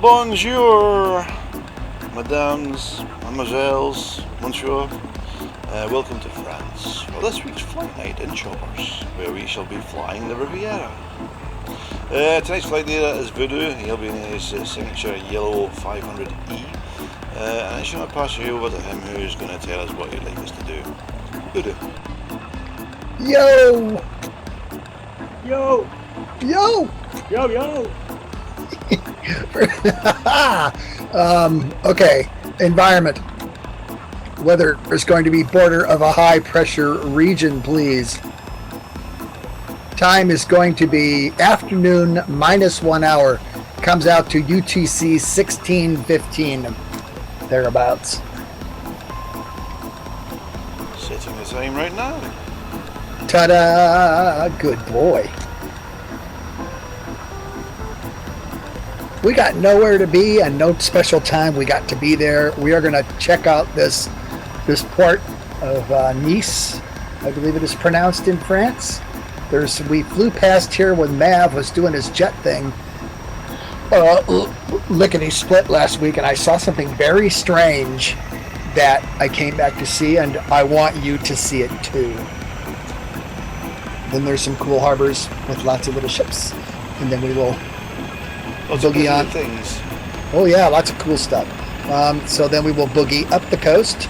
Bonjour, mesdames, mademoiselles, monsieur. Welcome to France for this week's flight night in Choppers, where we shall be flying the Riviera. Tonight's flight leader is Voodoo. He'll be in his signature yellow 500E. And I shall now pass you over to him, who's going to tell us what he'd like us to do. Voodoo. Yo! Yo! Yo! Yo, yo! Okay, environment. Weather is going to be border of a high pressure region, please. Time is going to be afternoon -1 hour. Comes out to UTC 16:15, thereabouts. Setting the time right now. Ta-da! Good boy. We got nowhere to be and no special time. We got to be there. We are going to check out this port of Nice, I believe it is pronounced in France. We flew past here when Mav was doing his jet thing, lickety split last week, and I saw something very strange that I came back to see, and I want you to see it too. Then there's some cool harbors with lots of little ships, and then we will boogie on things. Oh yeah, lots of cool stuff. So then we will boogie up the coast,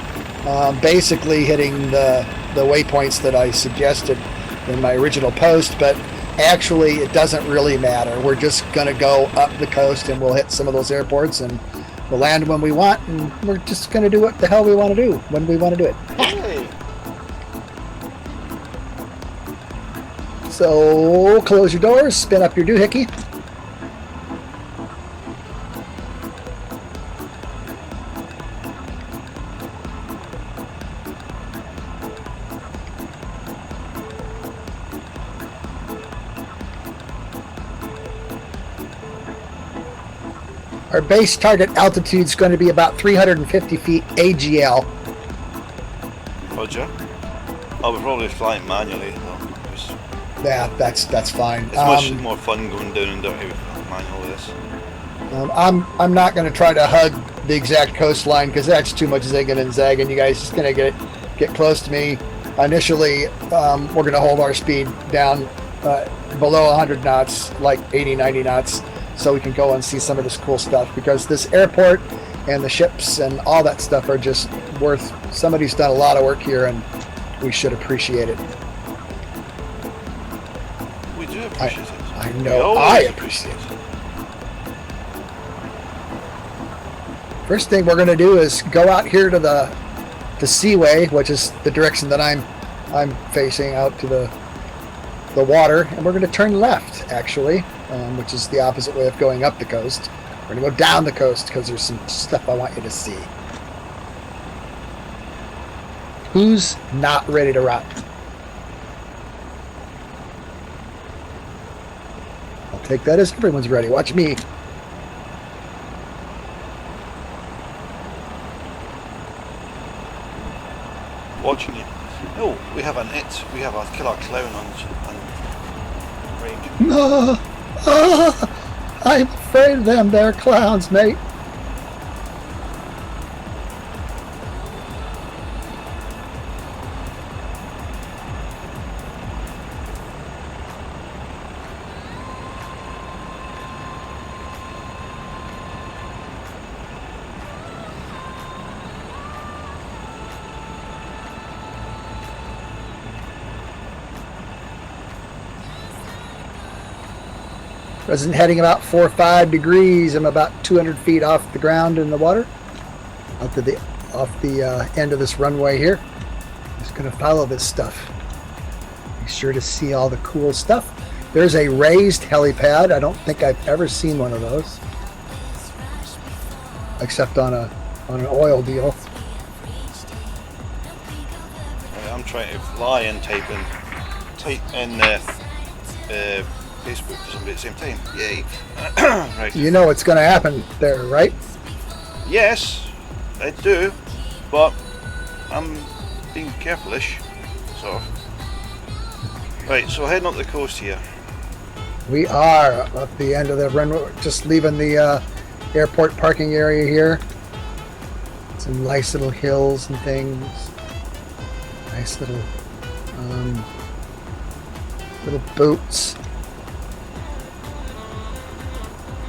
basically hitting the waypoints that I suggested in my original post, but actually it doesn't really matter. We're just going to go up the coast and we'll hit some of those airports and we'll land when we want, and we're just going to do what the hell we want to do when we want to do it. Hey. So close your doors, spin up your doohickey. Our base target altitude is going to be about 350 feet AGL. Roger. We're probably flying manually though. Yeah, that's fine. It's much more fun going down and dirty with manual with this. I'm not going to try to hug the exact coastline because that's too much zigging and zagging. You guys just going to get close to me. Initially, we're going to hold our speed down below 100 knots, like 80, 90 knots, so we can go and see some of this cool stuff, because this airport and the ships and all that stuff are just worth, somebody's done a lot of work here and we should appreciate it. We do appreciate it. I know I appreciate it. First thing we're going to do is go out here to the seaway, which is the direction that I'm facing out to the water, and we're going to turn left actually, which is the opposite way of going up the coast. We're going to go down the coast because there's some stuff I want you to see. Who's not ready to rock? I'll take that as everyone's ready. Watch me. Watching you. Oh, we have a killer clown on range. I'm afraid of them. They're clowns, mate. Present heading about 4 or 5 degrees. I'm about 200 feet off the ground in the water, off the end of this runway here. Just going to follow this stuff. Be sure to see all the cool stuff. There's a raised helipad. I don't think I've ever seen one of those, except on an oil deal. I'm trying to fly and type in Facebook for somebody at the same time. Yay. Right. You know what's going to happen there, right? Yes, I do, but I'm being careful-ish, sort of. Right, so heading up the coast here. We are up the end of the runway, just leaving the airport parking area here. Some nice little hills and things. Nice little boats.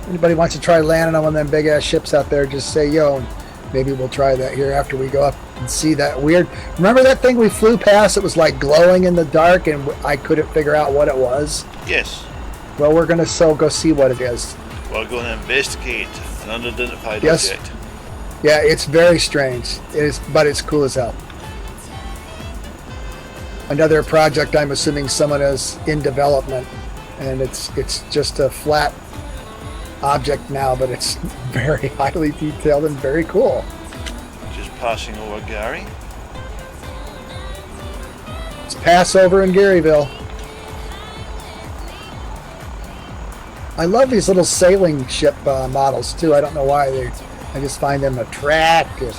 Anybody wants to try landing on one of them big ass ships out there, just say yo, and maybe we'll try that here after we go up and see that weird. Remember that thing we flew past? It was like glowing in the dark and I couldn't figure out what it was? Yes. Well, we're going to go see what it is. We're going to investigate an unidentified Yes. object. Yeah, it's very strange. It is, but it's cool as hell. Another project I'm assuming someone is in development, and it's just a flat object now, but it's very highly detailed and very cool. Just passing over Gary. It's Passover in Garyville. I love these little sailing ship models too. I don't know why I just find them attractive.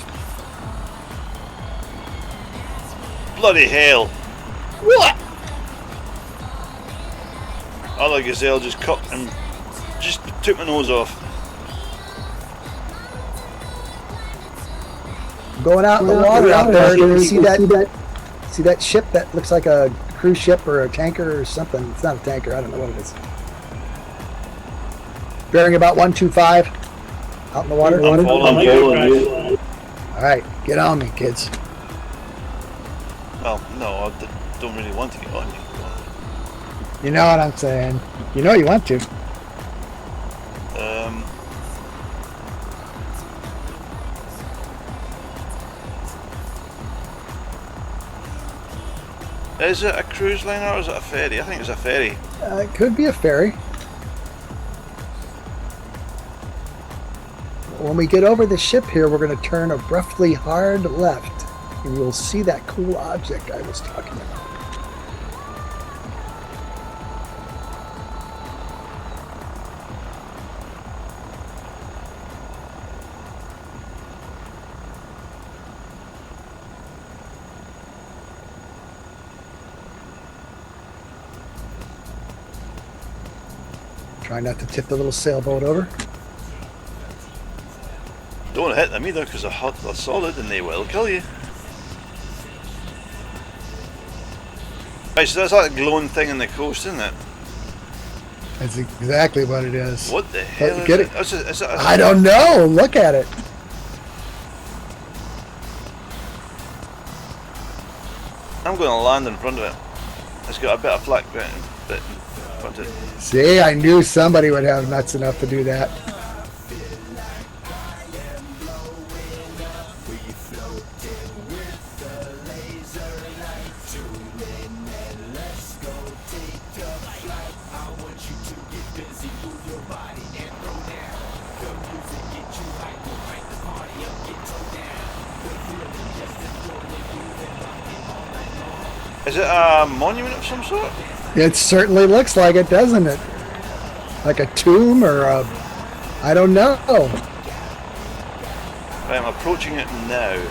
Bloody hell! What? Other gazelle just cut and just took my nose off. Going out in the water out there, you see that ship that looks like a cruise ship or a tanker or something. It's not a tanker. I don't know what it is. Bearing about 125 out in the water. I'm following you. All right, get on me, kids. Well, no, I don't really want to get on you. You know what I'm saying. You know you want to. Is it a cruise liner or is it a ferry? I think it's a ferry. It could be a ferry. When we get over the ship here, we're going to turn a roughly hard left, and you'll see that cool object I was talking about. Try not to tip the little sailboat over. Don't hit them either because they're hot, they're solid and they will kill you. Right, so that's like a glowing thing in the coast, isn't it? That's exactly what it is. What the hell is Get it? Is it I don't know. Look at it. I'm going to land in front of it. It's got a bit of flak bit in front of it. See, I knew somebody would have nuts enough to do that. Is it a monument of some sort? It certainly looks like it, doesn't it? Like a tomb or a... I don't know. Right, I'm approaching it now.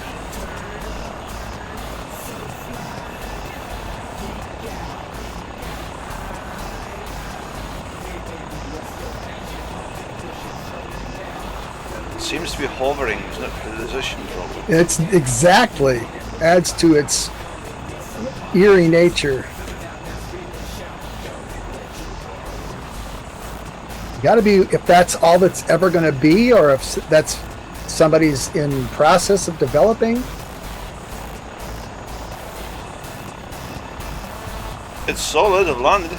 It seems to be hovering, isn't it, for the position probably. It's exactly adds to its eerie nature. Got to be, if that's all that's ever going to be, or if that's somebody's in process of developing. It's solid, I've landed.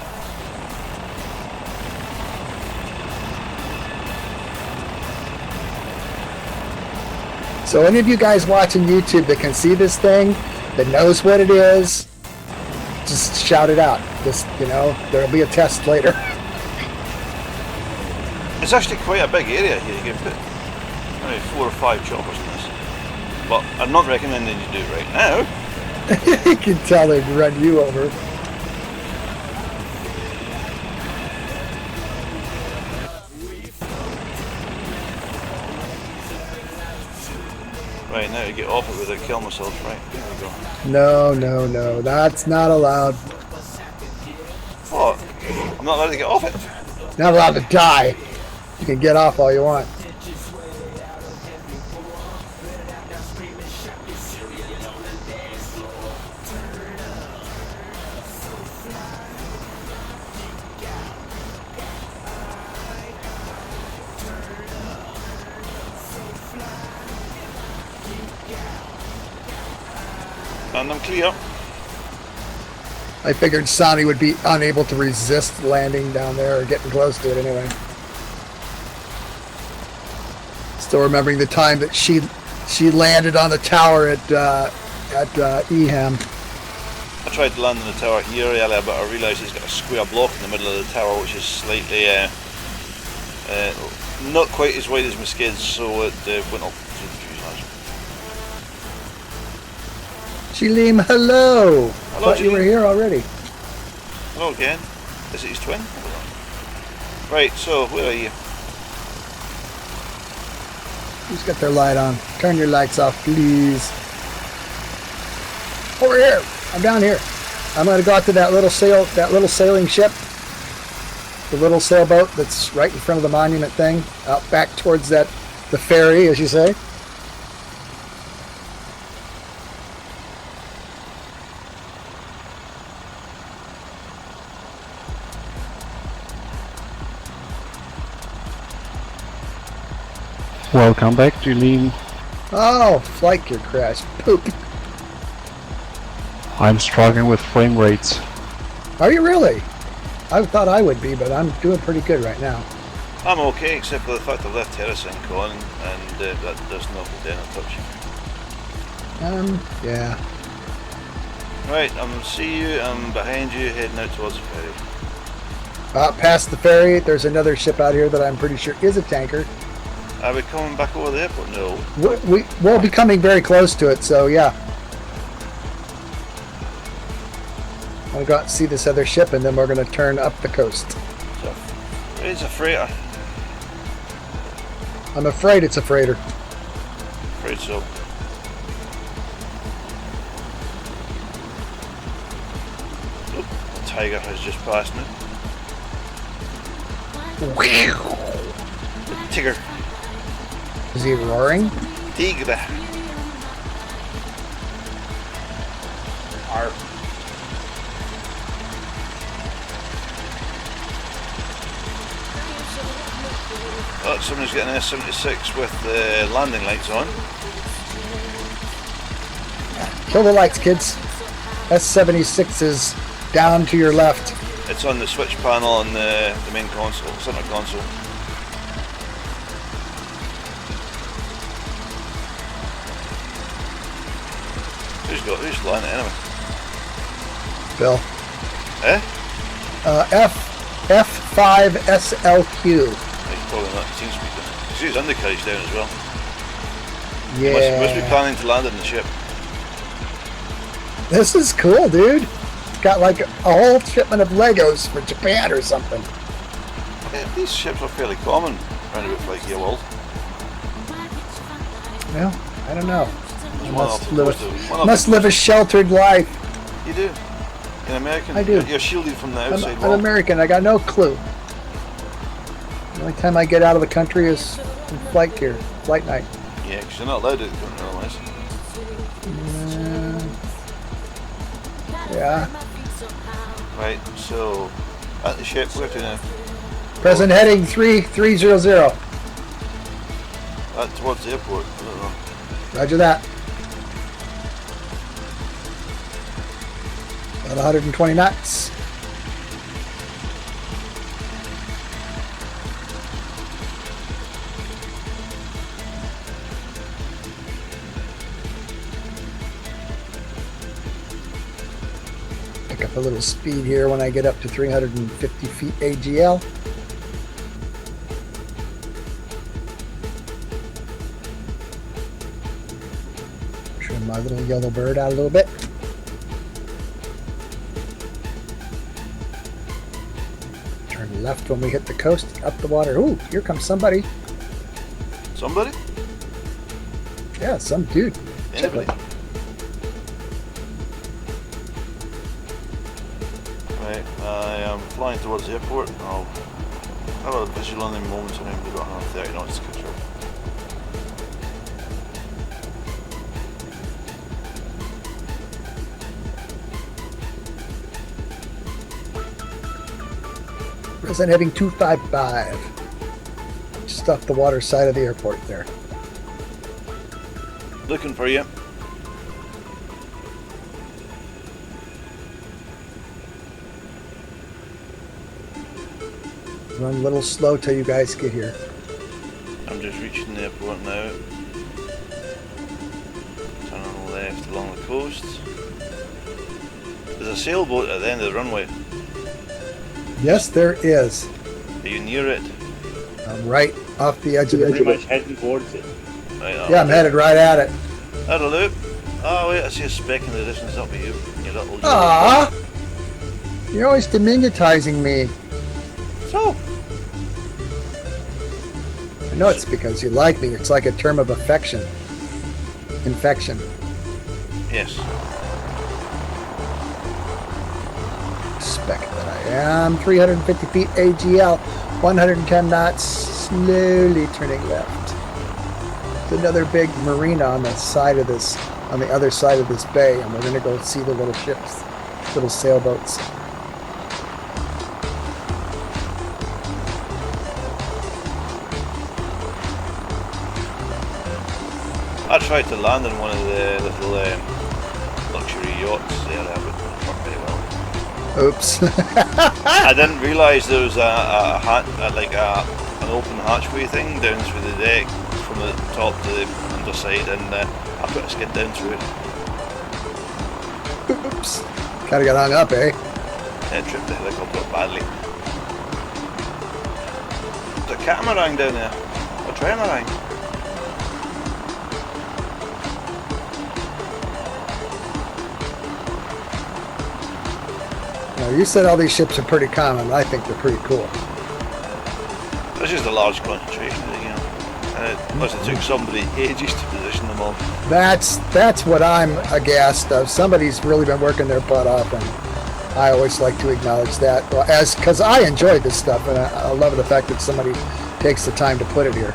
So any of you guys watching YouTube that can see this thing, that knows what it is, just shout it out. Just, you know, there'll be a test later. It's actually quite a big area here. You can put maybe 4 or 5 choppers in this. But I'm not recommending you do it right now. You can tell they'd run you over. Right, now to get off it without killing myself. Right, there we go. No, that's not allowed. What? I'm not allowed to get off it? Not allowed to die. You can get off all you want. And I'm clear. I figured Sonny would be unable to resist landing down there or getting close to it anyway. Still remembering the time that she landed on the tower at Eham. I tried to land on the tower here earlier, but I realised it's got a square block in the middle of the tower, which is slightly not quite as wide as my skids, so it went up through the fuselage. Chilim, hello! Hello, Thought you were here already. Hello again. Is it his twin? Right, so where are you? Who's got their light on? Turn your lights off, please. Over here. I'm down here. I'm going to go out to that little sailing ship. The little sailboat that's right in front of the monument thing. Out back towards the ferry, as you say. Welcome back, Julene. Oh, flight gear crash. Poop. I'm struggling with frame rates. Are you really? I thought I would be, but I'm doing pretty good right now. I'm okay, except for the fact I've left TerraSync on, and that does not go down a touch. Yeah. Right, I'm see you. I'm behind you, heading out towards the ferry. Past the ferry, there's another ship out here that I'm pretty sure is a tanker. Are we coming back over the airport? No. We'll be coming very close to it, so yeah. I'm going to go out and see this other ship, and then we're going to turn up the coast. It's a freighter. I'm afraid it's a freighter. Afraid so. Oh, the tiger has just passed me. The tiger. Is he roaring? Tigre. Arr. Oh, somebody's getting an S-76 with the landing lights on. Kill the lights, kids. S-76 is down to your left. It's on the switch panel on the main console, center console. Who's flying it anyway? Bill. Eh? F5SLQ. He's probably not team speed then. Because his undercarriage down as well. Yeah. Must be planning to land in the ship. This is cool, dude. It's got like a whole shipment of Legos for Japan or something. Yeah, these ships are fairly common around about like year old. Well, I don't know. Must Live a sheltered life. You do. In American, I do. You're shielded from the outside I'm world. American. I got no clue. The only time I get out of the country is in flight gear, flight night. Yeah, because you're not allowed to come otherwise. Yeah. Right, so at the ship, we're to Present heading 3300. towards the airport. I don't know. Roger that. About 120 knots. Pick up a little speed here when I get up to 350 feet AGL. Trim my little yellow bird out a little bit. Turn left when we hit the coast, up the water. Ooh, here comes somebody. Somebody? Yeah, some dude. Anybody? Right, I am flying towards the airport. I'll have a visual on them moments when we got 130 knots to catch up. Present heading 255. Just off the water side of the airport there. Looking for you. Run a little slow till you guys get here. I'm just reaching the airport now. Turn on the left along the coast. There's a sailboat at the end of the runway. Yes, there is. Are you near it? I'm right off the edge of Pretty it. much heading towards it. Right. Yeah, I'm headed right at it. Out of loop. Oh wait, I see a speck in the distance up at you. You little. Ah! You're always diminutizing me. So. I know it's because you like me. It's like a term of affection. Infection. Yes. Spec that I am. 350 feet AGL. 110 knots. Slowly turning left. There's another big marina on the side of this, on the other side of this bay, and we're going to go see the little ships, little sailboats. I tried to land on one of the little luxury yachts there, but it didn't work very well. Oops. I didn't realise there was an open hatchway thing down through the deck from the top to the underside, and I put a skid down through it. Oops. Kind of got hung up, eh? And tripped the helicopter badly. There's a catamaran down there. A trimaran. Now, you said all these ships are pretty common. I think they're pretty cool. There's just a large concentration of them, unless it took somebody ages to position them all. That's what I'm aghast of. Somebody's really been working their butt off, and I always like to acknowledge that, because I enjoy this stuff, and I love the fact that somebody takes the time to put it here.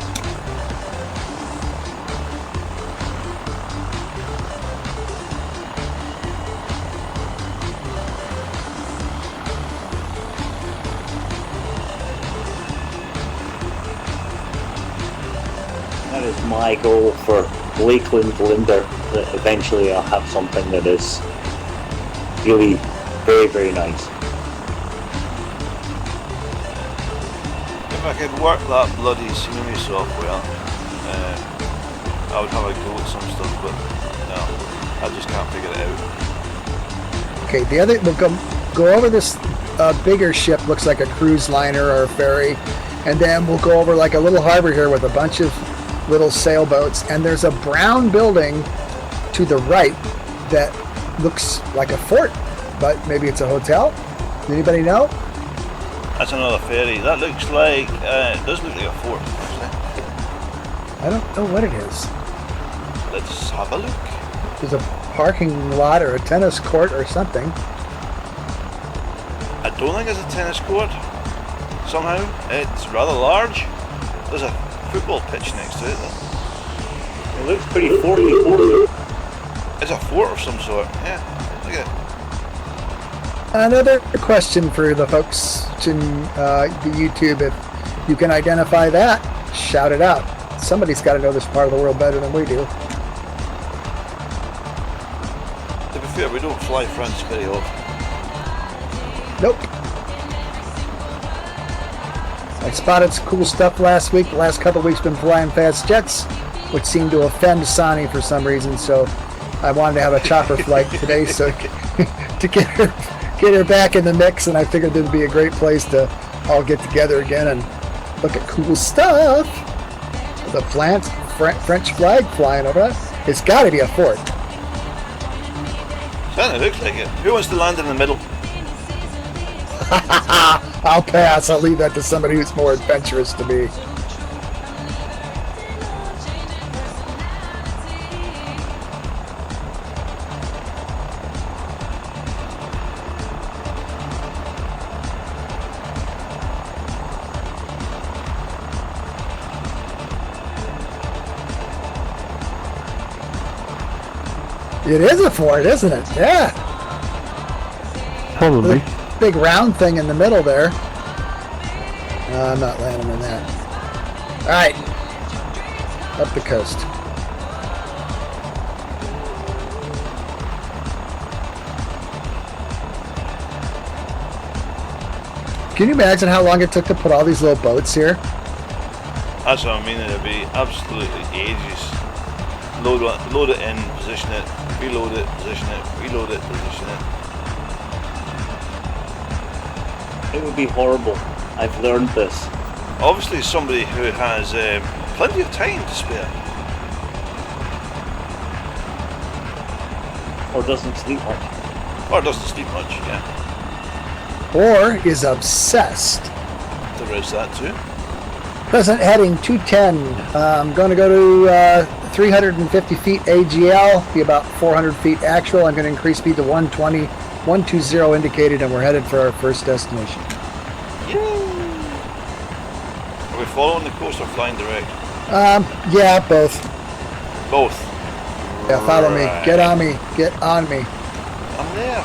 That is my goal for Lakeland Linder, that eventually I'll have something that is really very, very nice. If I could work that bloody scenery software, I would have a go at some stuff, but no, I just can't figure it out. Okay, we'll go over this bigger ship, looks like a cruise liner or a ferry, and then we'll go over like a little harbor here with a bunch of little sailboats, and there's a brown building to the right that looks like a fort, but maybe it's a hotel. Does anybody know? That's another ferry. That looks like, it does look like a fort. I don't know what it is. Let's have a look. There's a parking lot or a tennis court or something. I don't think it's a tennis court. Somehow, it's rather large. There's a football pitch next to it though. It looks pretty forty. It's a fort of some sort, yeah. Look at it. Another question for the folks in the YouTube. If you can identify that, shout it out. Somebody's got to know this part of the world better than we do. To be fair, we don't fly France very often. Nope. I spotted some cool stuff last week. The last couple of weeks been flying fast jets, which seemed to offend Sonny for some reason. So I wanted to have a chopper flight today, so to get her back in the mix. And I figured it'd be a great place to all get together again and look at cool stuff. The French flag flying over us. It's got to be a fort. Certainly looks like it. Who wants to land in the middle? I'll pass. I'll leave that to somebody who's more adventurous to me. It is a fort, isn't it? Yeah. Probably. The big round thing in the middle there. No, I'm not landing in that. All right. Up the coast. Can you imagine how long it took to put all these little boats here? That's what I mean. It'd be absolutely ages. Load it in, position it, reload it, position it, reload it, position it. It would be horrible. I've learned this. Obviously, somebody who has plenty of time to spare. Or doesn't sleep much. Or doesn't sleep much, yeah. Or is obsessed. There is that too. Present heading 210. I'm going to go to 350 feet AGL, be about 400 feet actual. I'm going to increase speed to 120, 120 indicated, and we're headed for our first destination. Yay! Are we following the coast or flying direct? Yeah, both. Both. Yeah, follow me. Right. Get on me. Get on me. I'm there.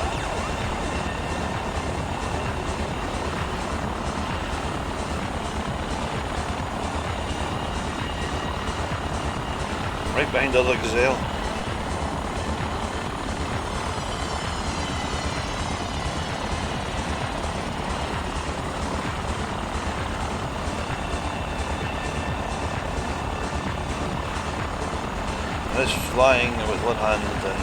Right behind the other gazelle. And it's flying with one hand and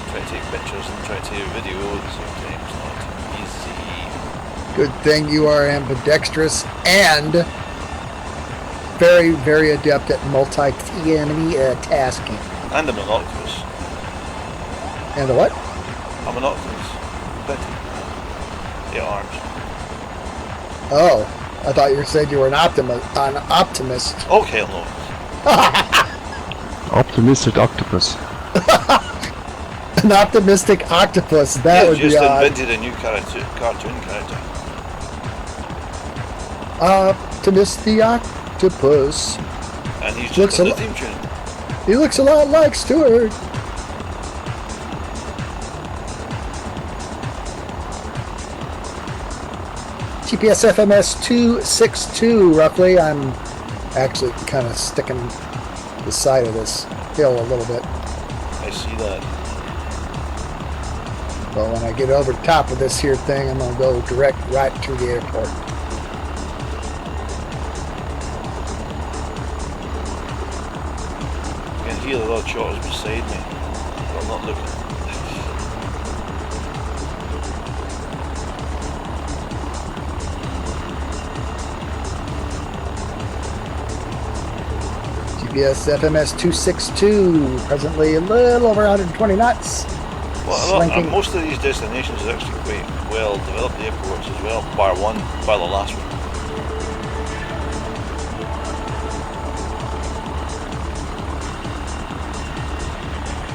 try to take pictures and try to take video at the same time. It's not easy. Good thing you are ambidextrous and very, very adept at multi-tasking. And I'm an octopus. And a what? I'm an octopus. Betty. Yeah, arms. Oh, I thought you said you were an optimist. Okay, no. Optimistic octopus. An optimistic octopus. That would be just odd. invented a new cartoon character. Optimus the octopus. And he's Looks just on a the theme tune. He looks a lot like Stuart. GPS FMS 262 roughly. I'm actually kind of sticking the side of this hill a little bit. I see that. But when I get over top of this here thing, I'm going to go direct right to the airport. I can hear the little chotters beside me. But I'm not looking. GPS FMS 262, presently a little over 120 knots. Well, Slinking. most of these destinations are actually quite well developed airports as well, bar the last one.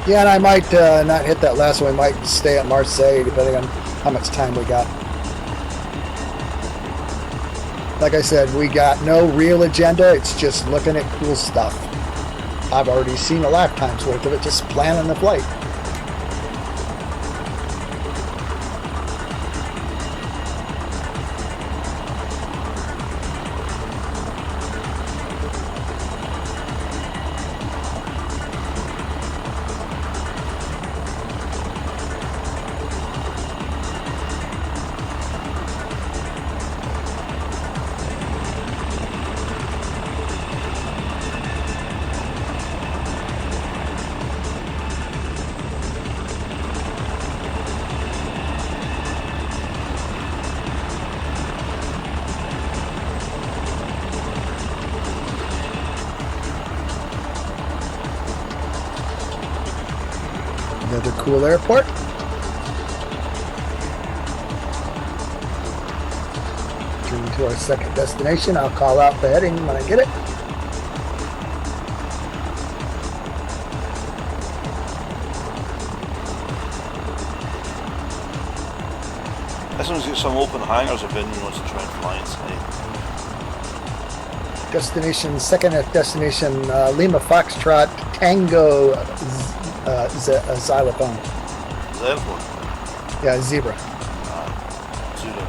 Yeah, and I might not hit that last one. We might stay at Marseille, depending on how much time we got. Like I said, we got no real agenda. It's just looking at cool stuff. I've already seen a lifetime's worth of it just planning the flight. Another cool airport. Turning to our second destination. I'll call out the heading when I get it. This one's got some open hangars if anyone wants to try and fly inside. Destination, second destination, Lima Foxtrot Tango Xylophone. Xylophone. Yeah, zebra. Zulu.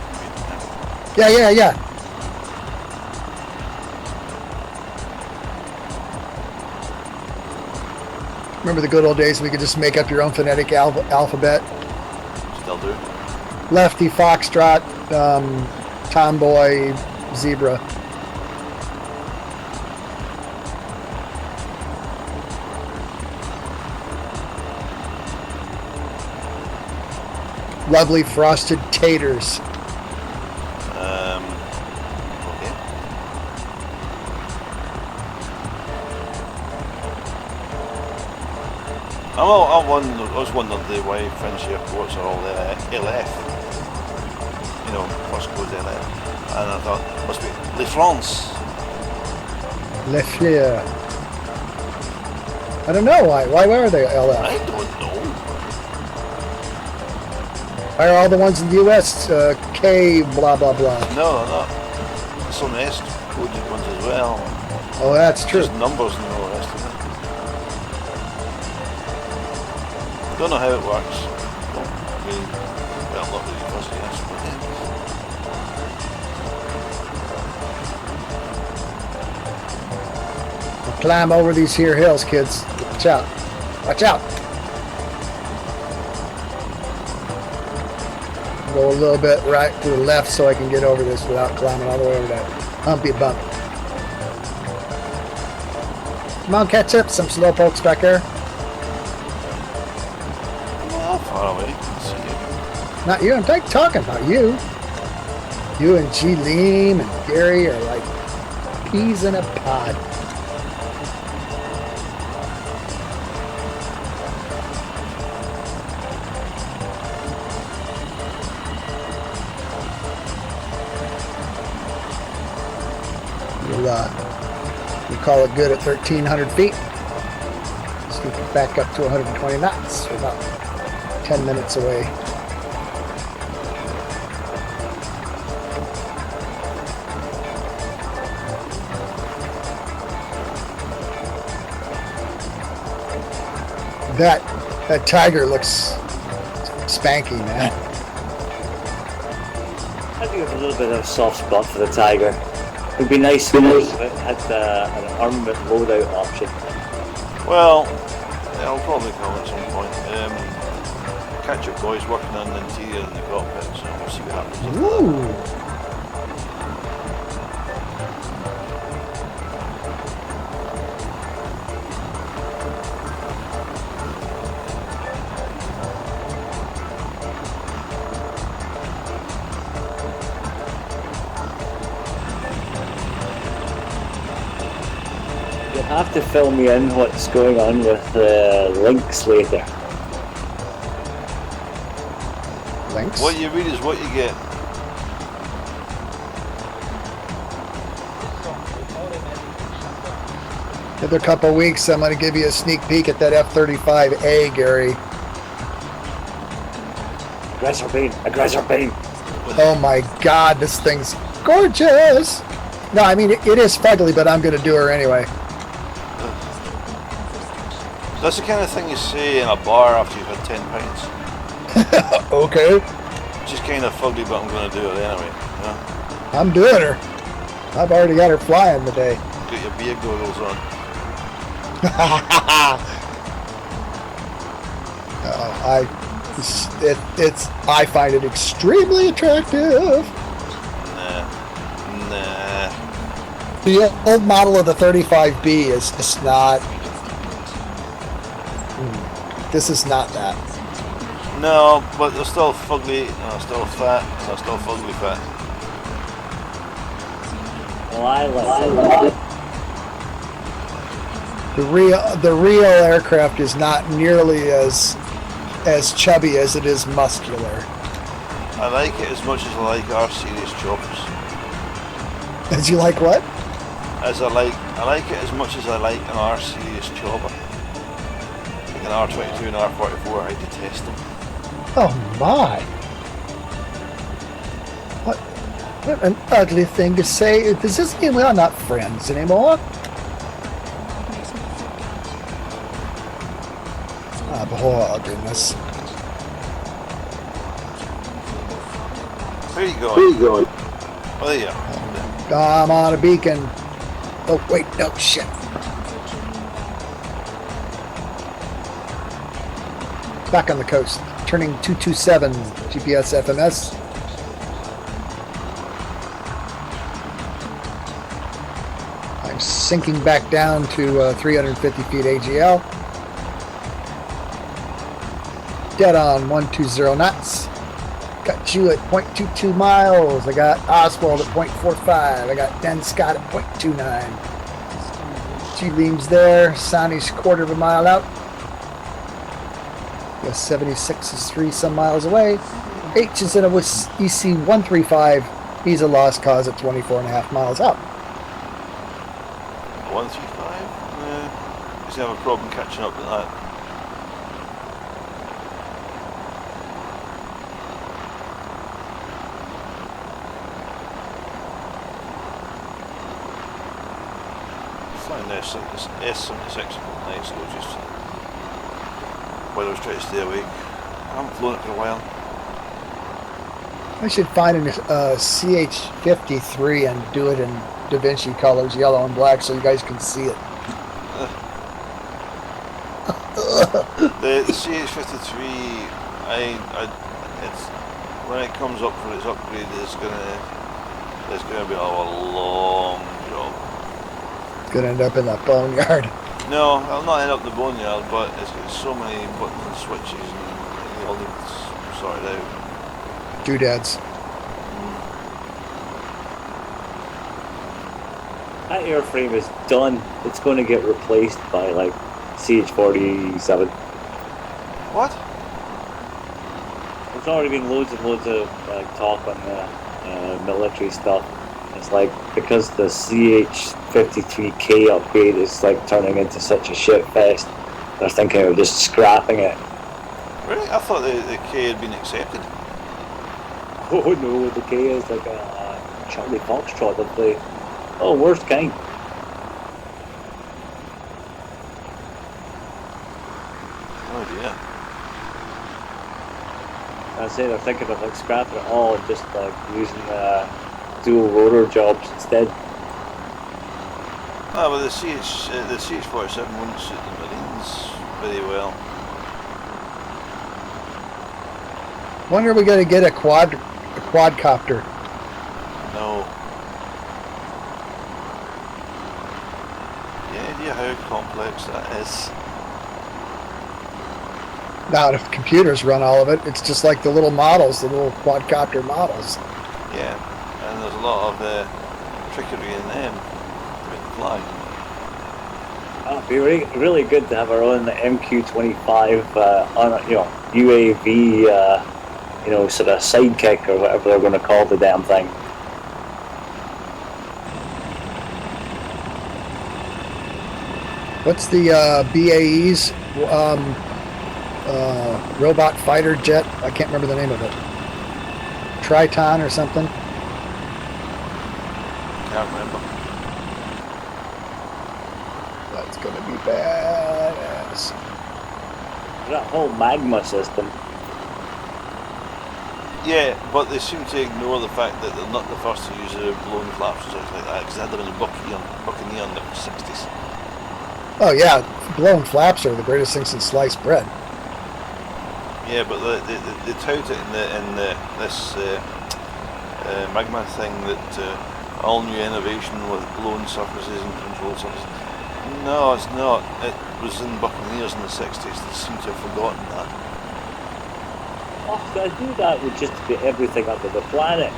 Yeah. Remember the good old days we could just make up your own phonetic alphabet? Still do. Lefty, Foxtrot, Tomboy, Zebra. Lovely frosted taters. Okay. I was wondering why French airports are all LF. You know, first goes LF. And I thought, must be Les France. Le Fleur. I don't know why. Why were they LF? I don't know. Why are all the ones in the US K blah blah blah? No, they're not. There's some S coded ones as well. Oh, that's true. Just numbers and all the rest of it. Don't know how it works. Don't really, well, not really fussy, yes, but We'll climb over these here hills, kids. Watch out. Watch out. Go a little bit right to the left so I can get over this without climbing all the way over that humpy bump. Come on, catch up. Some slow pokes back there. well, far away. See you. Not you. I'm talking about you. You and G. Leem and Gary are like peas in a pod. We'll call it good at 1,300 feet. Sneak it back up to 120 knots. We're about 10 minutes away. That tiger looks spanky, man. I do have a little bit of a soft spot for the Tiger. It would be nice if it had an armament loadout option. Well, it'll probably come at some point. Catch up boys working on the interior in the cockpit, so we'll see what happens. After that. Ooh. You'll have to fill me in what's going on with the links later. Links. What you read is what you get. Another couple weeks, I'm going to give you a sneak peek at that F-35A, Gary. Aggressor beam. Oh my God, this thing's gorgeous. No, I mean, it is fugly, but I'm going to do her anyway. That's the kind of thing you say in a bar after you've had 10 pints. Okay. Just kind of fugly, but I'm going to do it anyway. You know? I'm doing her. I've already got her flying today. Get your beer goggles on. I find it extremely attractive. Nah. The old model of the 35B is just not. This is not that. No, but they're still fugly, and they're still fat, and they're still fugly fat. Well, I like The real aircraft is not nearly as chubby as it is muscular. I like it as much as I like R series choppers. As you like what? I like it as much as I like an R series chopper. Like an R22 and R44, I detest them. Oh my! What an ugly thing to say. Does this mean we are not friends anymore? Goodness. Where are you going? Oh, there you are. I'm on a beacon. Oh, wait, no, shit. Back on the coast. turning 227, GPS FMS. I'm sinking back down to 350 feet AGL. Dead on 120 knots. Got you at 0.22 miles. I got Oswald at 0.45. I got Den Scott at 0.29. G-Leams there. Sonny's quarter of a mile out. The 76 is 3 some miles away. H is in a EC 135. He's a lost cause at 24.5 miles out. 135? He's gonna have a problem catching up with that. Flying this S76 nice, so just while I was trying to stay awake. I haven't flown it for a while. I should find a CH-53 and do it in Da Vinci colors, yellow and black, so you guys can see it. The CH-53, it's when it comes up for its upgrade, it's gonna be a long job. It's gonna end up in that boneyard. No, I'll not end up in the boneyard, but it's got so many buttons and switches, and they all need sorted out. Doodads. That airframe is done. It's going to get replaced by like CH-47. What? There's already been loads and loads of talk on the military stuff. It's like because the CH-53K upgrade is like turning into such a shit fest, they're thinking of just scrapping it. Really? I thought the K had been accepted. Oh no, the K is like a Charlie Foxtrot of the worst kind. Oh dear. I say they're thinking of like scrapping it all and just like using dual rotor jobs instead. Ah, but the CH-47 wouldn't suit the Marines very well. When are we going to get a quadcopter? No. Any idea how complex that is? Now, if computers run all of it, it's just like the little models, the little quadcopter models. Yeah, and there's a lot of trickery in them to make them fly. It'd be really good to have our own MQ-25 on UAV, sort of sidekick or whatever they're going to call the damn thing. What's the BAE's robot fighter jet? I can't remember the name of it. Triton or something? Can't remember. That's going to be badass. That whole magma system. Yeah, but they seem to ignore the fact that they're not the first to use blown flaps or something like that, because they had them in the Buccaneer in the 60s. Oh yeah, blown flaps are the greatest thing since sliced bread. Yeah, but they tout it in this magma thing that all new innovation with blown surfaces and control surfaces. No, it's not. It was in Buccaneers in the 60s. They seem to have forgotten that. Oh, I knew that would just be everything under the planet.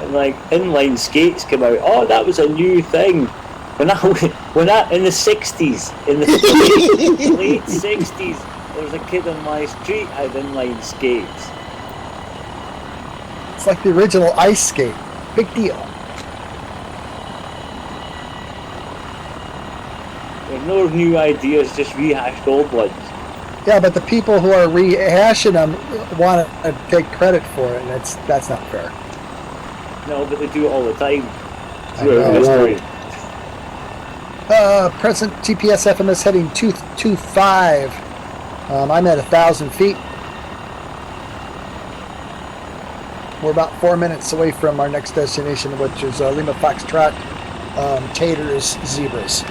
And like inline skates came out. Oh, that was a new thing. When that in the 60s, in the late 60s, there was a kid on my street had inline skates. It's like the original ice skate. Big deal. There are no new ideas, just rehashed old ones. Yeah, but the people who are rehashing them want to take credit for it, and that's not fair. No, but they do it all the time. know. History. Present GPS FMS heading 225. I'm at 1,000 feet. We're about 4 minutes away from our next destination, which is Lima Foxtrot, Taters, Zebras.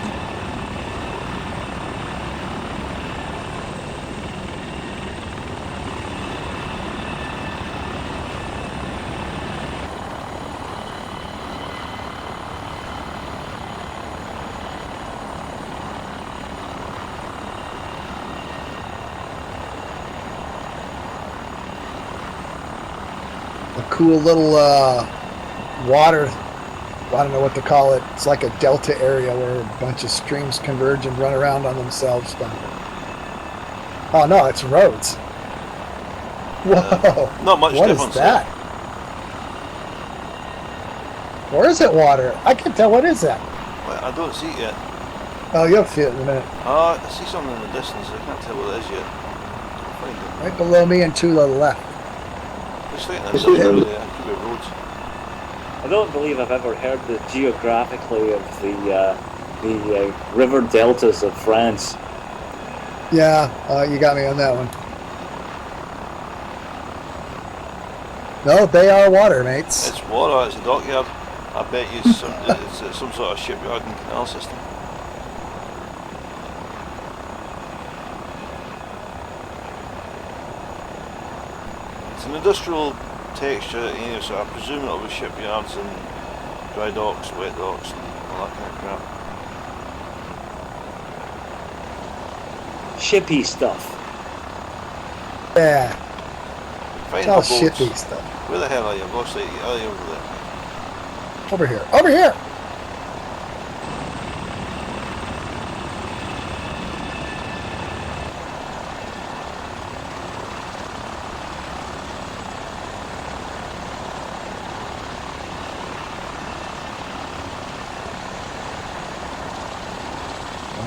cool little water. I don't know what to call it. It's like a delta area where a bunch of streams converge and run around on themselves down there. Oh no, it's roads. Whoa! Not much What is difference. that? Or is it water? I can't tell. What is that? Well, I don't see it yet. Oh, you'll see it in a minute. I see something in the distance. I can't tell what it is yet. Can't find it. Right below me and to the left. Just thinking there's something over there. Could be roads. I don't believe I've ever heard the geographically of the river deltas of France. Yeah, you got me on that one. No, they are water, mates. It's water. It's a dockyard. I bet you it's some sort of shipyard and canal system. It's an industrial texture, you know, so I presume it'll be shipyards and dry docks, wet docks, and all that kind of crap. Shippy stuff. Yeah, Find it's all the boats. shippy stuff. Where the hell are you? I've lost sight of you. Are you over there? Over here. Over here!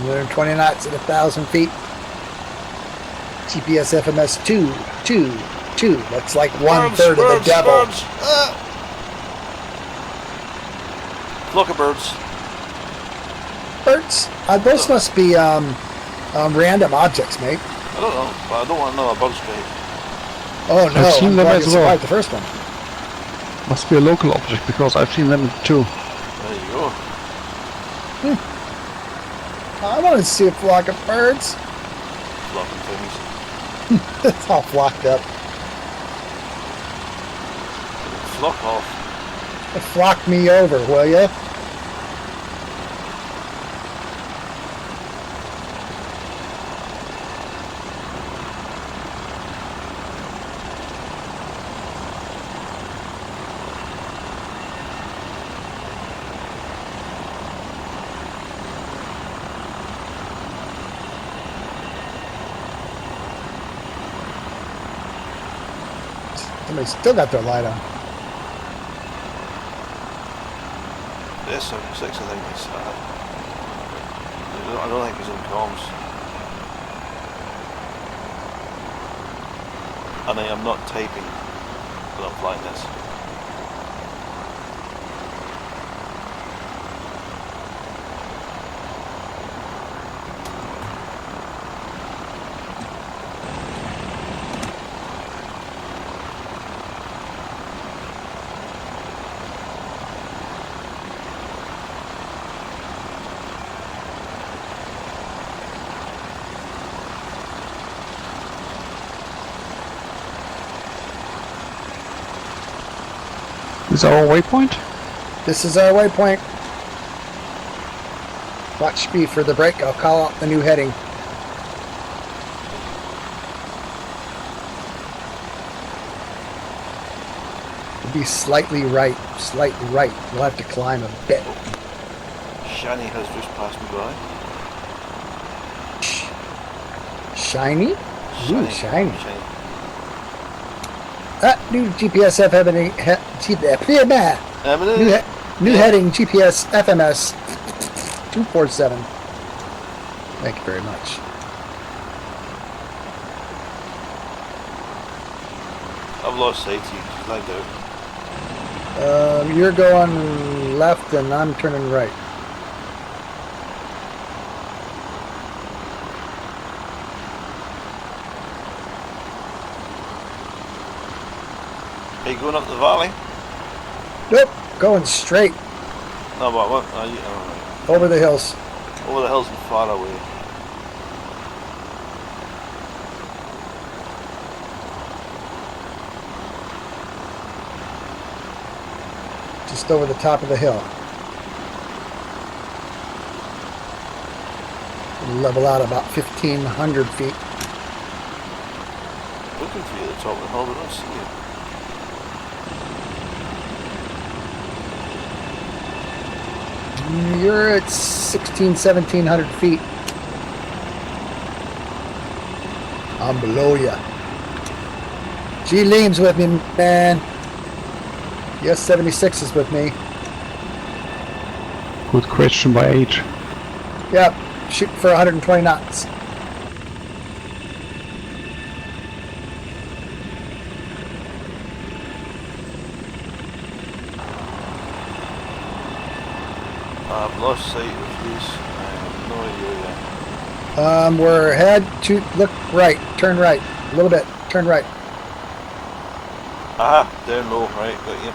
We're 20 knots at 1,000 feet. GPS FMS 2. That's like one-third of the Birds, devil. birds. Flock of birds. Birds? Those must be random objects, mate. I don't know, but I don't want another bird strike. Oh no, I've seen I'm them glad as you well. survived the first one. Must be a local object because I've seen them too. There you go. I want to see a flock of birds. Flocking things. It's all flocked up. Flock off. Flock me over, will ya? Somebody's still got their light on. Yes, 6 I think it's I don't think it's in comms. And I am not typing when I'm flying this. Is our waypoint? This is our waypoint. Watch me for the break. I'll call out the new heading. It'll be slightly right. Slightly right. We'll have to climb a bit. Shani has just passed me by. Shiny? Ooh, shiny. Shiny. New GPS FMS. New heading GPS FMS 247. Thank you very much. I've lost sight of you. Lagged out. You're going left and I'm turning right. Are you going up the valley? Nope, going straight No, but what? Right. over the hills. Over the hills and far away. Just over the top of the hill. Level out about 1,500 feet. Looking for you at the top of the hill, but I don't see you. You're at 1700 feet. I'm below you. G Leam's with me, man. Yes, 76 is with me. Good question by age. Yep, shoot for 120 knots. I've lost sight of these. I have no idea yet. We're ahead to look right, turn right, a little bit, turn right. Aha, down low, right, got you.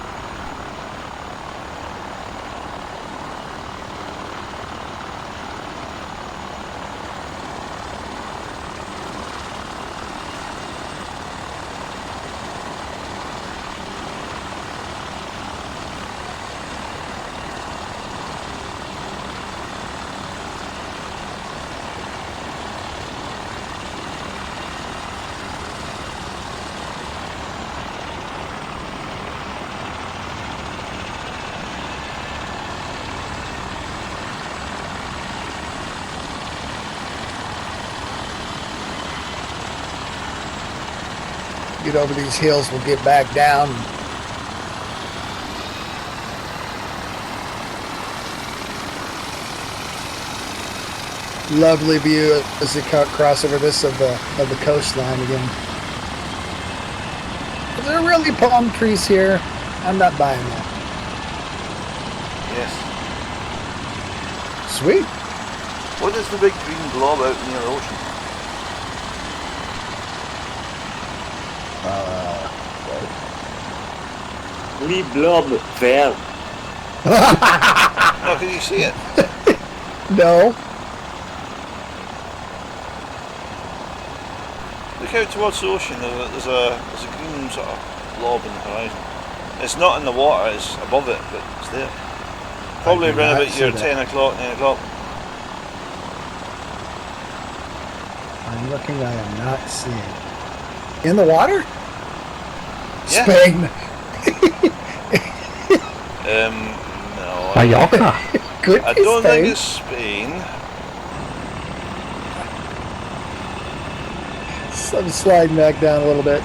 Get over these hills, we'll get back down. Lovely view as you cross over this of the coastline again. Are there really palm trees here? I'm not buying that. Yes. Sweet. What is the big green blob out near the ocean? Lee blob ver. Oh, can you see it? No. Look out towards the ocean. There's a green sort of blob in the horizon. It's not in the water. It's above it, but it's there. Probably do around not about see your that. 10 o'clock, 9 o'clock. I'm looking, I am not seeing. In the water? Yeah. Spain. No. Mallorca. Good. I don't think it's Spain. So I'm sliding back down a little bit.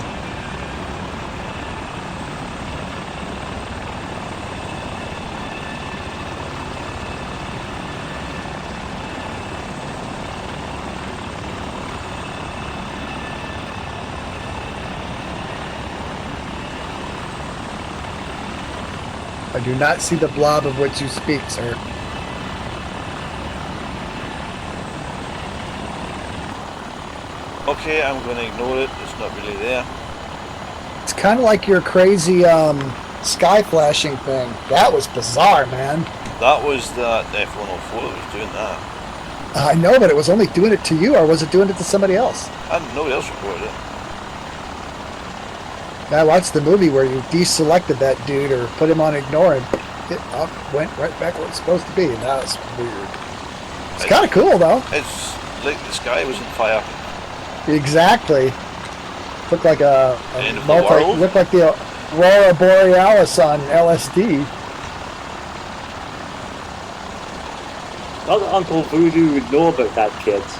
I do not see the blob of which you speak, sir. Okay, I'm going to ignore it. It's not really there. It's kind of like your crazy sky flashing thing. That was bizarre, man. That was that F-104 that was doing that. I know, but it was only doing it to you, or was it doing it to somebody else? And nobody else reported it. I watched the movie where you deselected that dude or put him on ignore and it went right back where it's supposed to be, and that was weird. It's kind of cool, though. It's like the sky was on fire. Exactly. Looked like a End of the world. looked like the Aurora Borealis on LSD. Not that Uncle Voodoo would know about that, kids.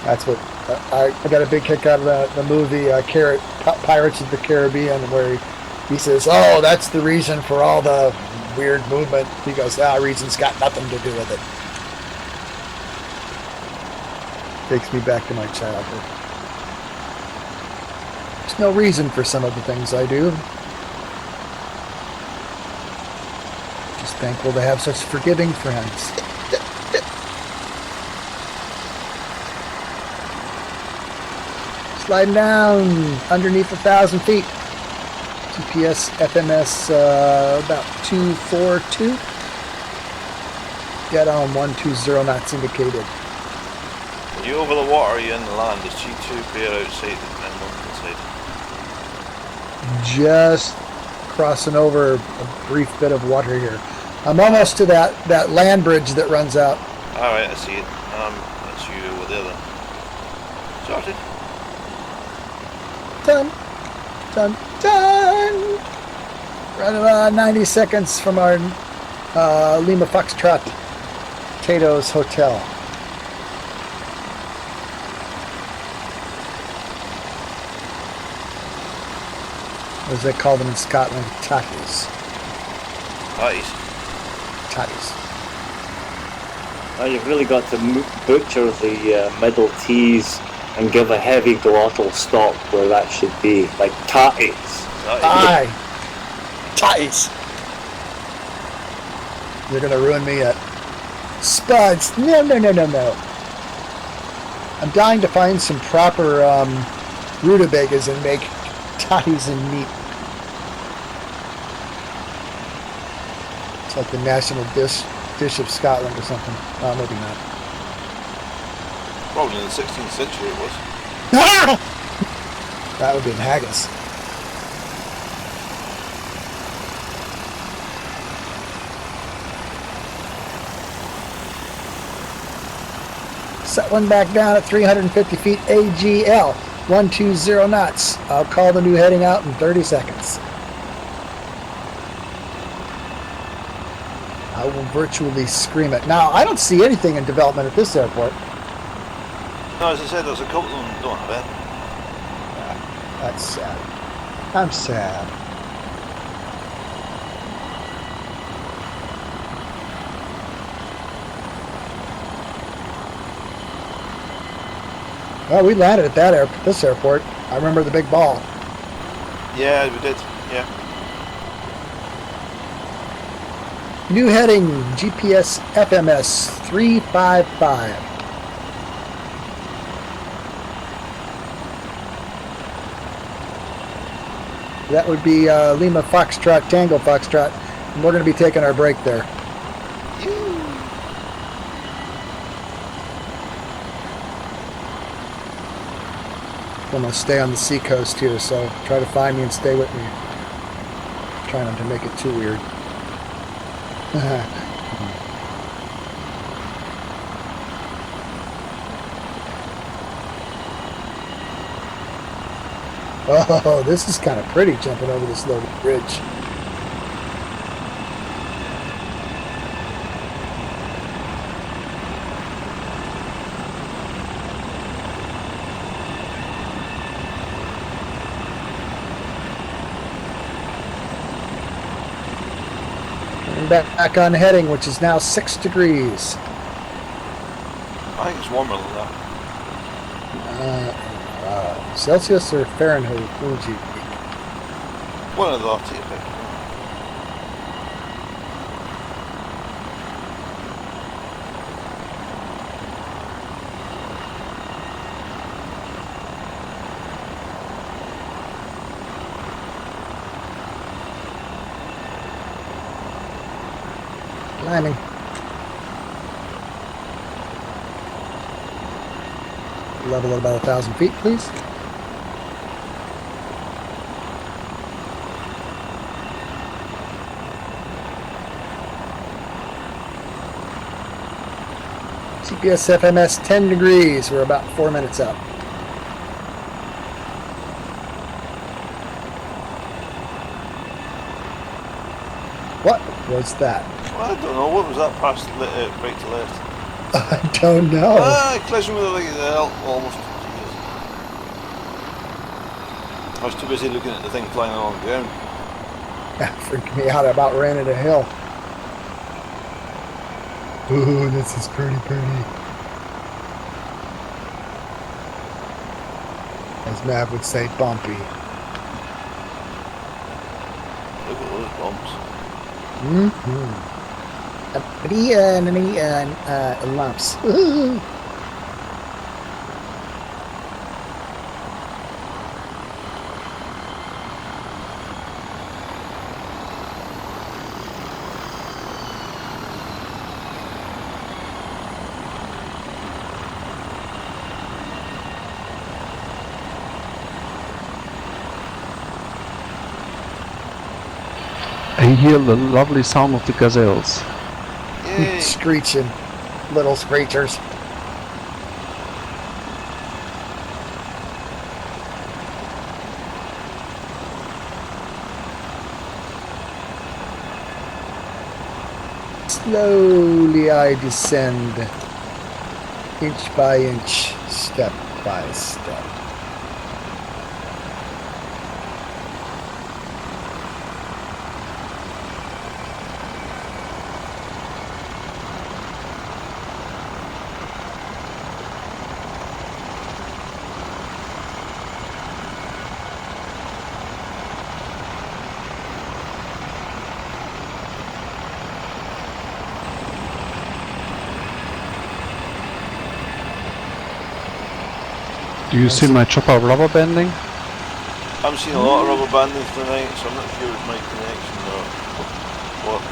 That's what I got a big kick out of the movie Pirates of the Caribbean, where he says, "Oh, that's the reason for all the weird movement." He goes, reason's got nothing to do with it." Takes me back to my childhood. There's no reason for some of the things I do. Just thankful to have such forgiving friends. Sliding down underneath 1,000 feet. GPS FMS about 242. Get on 120 knots indicated. Are you over the water or are you in the land? Is G2 clear outside and one inside? Just crossing over a brief bit of water here. I'm almost to that land bridge that runs out. Alright, I see it. That's you over there then. Started. Done. Done. Done. Right about 90 seconds from our Lima Foxtrot Potatoes Hotel. What does they call them in Scotland? Tatties. Nice. Tatties. Oh, you've really got to butcher the middle T's and give a heavy glottal stop where that should be, like tatties. Aye. Tatties. You're gonna ruin me at Spuds. No, no, no, no, no. I'm dying to find some proper rutabagas and make tatties and meat. It's like the national dish of Scotland or something. Oh, maybe not. Probably in the 16th century it was. That would be haggis. Set one back down at 350 feet AGL, 120 knots. I'll call the new heading out in 30 seconds. I will virtually scream it. Now, I don't see anything in development at this airport. No, as I said, there's a couple of them don't have it. That's sad. I'm sad. Well, we landed at this airport. I remember the big ball. Yeah, we did. Yeah. New heading, GPS FMS 355. That would be Lima Foxtrot, Tango Foxtrot, and we're going to be taking our break there. I'm going to stay on the seacoast here, so try to find me and stay with me. Try not to make it too weird. Oh, this is kind of pretty jumping over this little bridge. Back on heading, which is now 6 degrees. I think it's warmer than that. Celsius or Fahrenheit? What would you think? One of the lot, you pick. Climbing. Level at about 1,000 feet, please. GPS FMS 10 degrees. We're about 4 minutes out. What was that? Well, I don't know. What was that past break to left? I don't know. Collision with the leg of the hell. Almost. Jesus. I was too busy looking at the thing flying along the ground. That freaked me out. I about ran at a hill. Ooh, this is pretty. As Mav would say, bumpy. Look at those bumps. Mm-hmm. Lumps. Ooh. I hear the lovely sound of the gazelles. Yay! Screeching. Little screechers. Slowly I descend, inch by inch, step by step. Do you see my chopper rubber banding? I'm seeing a lot of rubber banding tonight, so I'm not sure it's my connection or what.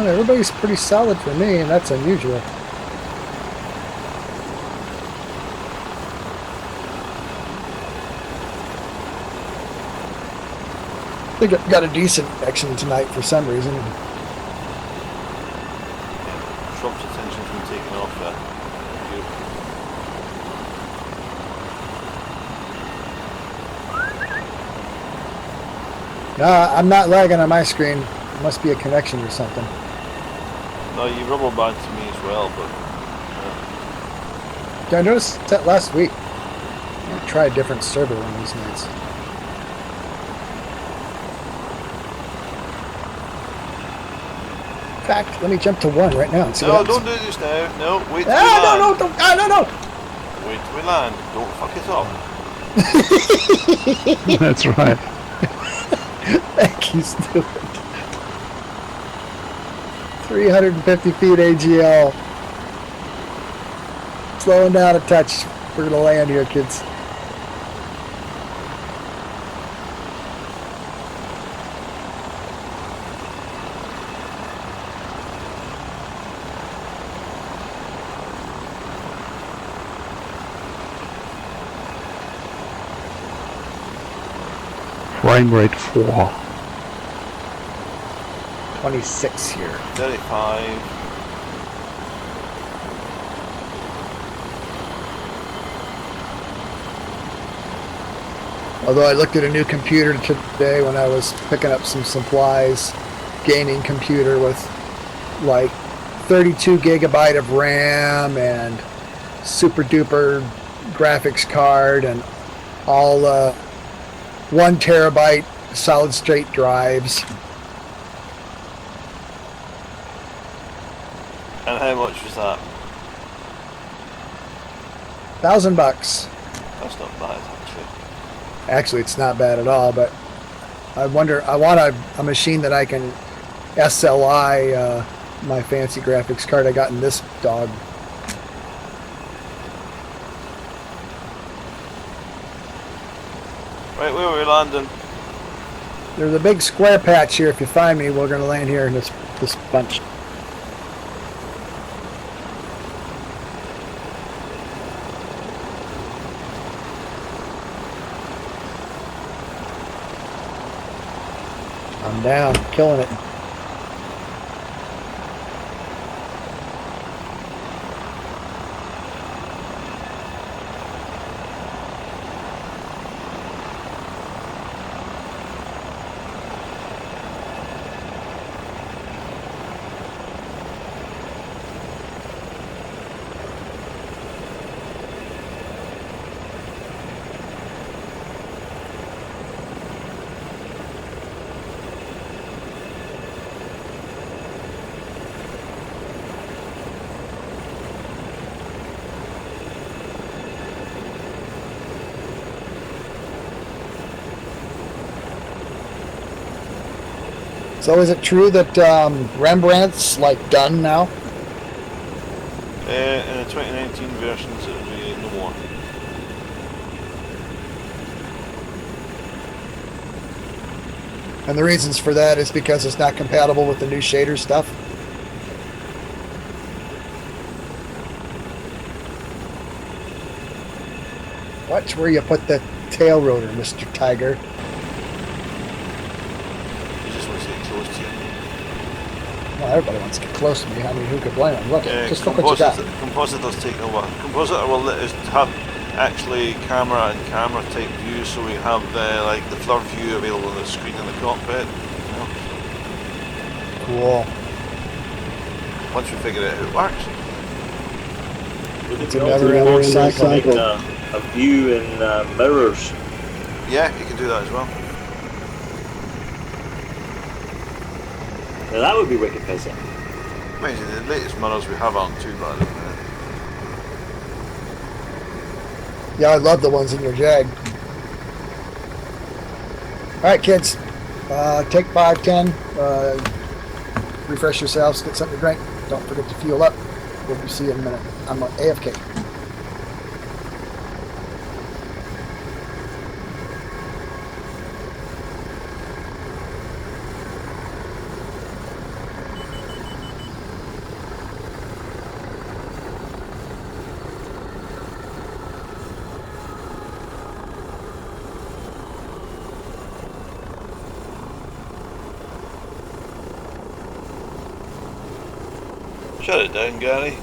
Everybody's pretty solid for me, and that's unusual. I think I've got a decent connection tonight for some reason. Trump's attention's been taken off there. Beautiful. I'm not lagging on my screen. It must be a connection or something. No, you rubber band to me as well, but Yeah, I noticed that last week. I'll try a different server one of these nights. In fact, let me jump to 1 right now and see no, what don't happens. do this now. No, wait till we land. No. Wait till we land. Don't fuck it up. That's right. Thank you, Stuart. 350 feet AGL. Slowing down a touch. We're gonna land here, kids. Frame rate 4. 26 here. 35. Although I looked at a new computer today when I was picking up some supplies, gaming computer with like 32 gigabyte of RAM and super duper graphics card and all 1 terabyte solid state drives. And how much was that? $1,000. That's not bad, actually. Actually, it's not bad at all, but I want a machine that I can SLI my fancy graphics card I got in this dog. Right, where are we landing? There's a big square patch here. If you find me, we're going to land here in this bunch. I'm down, killing it. So is it true that Rembrandt's like done now? In the 2019 versions, it'll be no more. And the reasons for that is because it's not compatible with the new shader stuff? Watch where you put the tail rotor, Mr. Tiger. You just want to get close to you. Well, everybody wants to get close to me. I mean, who could blame them? Look, just look what you got. Compositor's taking over. Compositor will let us have actually camera and camera type views, so we have like the blur view available on the screen in the cockpit. You know? Cool. Once we figure out how it works. It's a never-ending cycle. A view in mirrors. Yeah, you can do that as well. Now that would be wicked busy. Mind you, the latest mirrors we have aren't too bad at the minute. Yeah, I love the ones in your Jag. All right, kids. Take 5, 10. Refresh yourselves. Get something to drink. Don't forget to fuel up. We'll see you in a minute. I'm on AFK. Shut it down, Gary.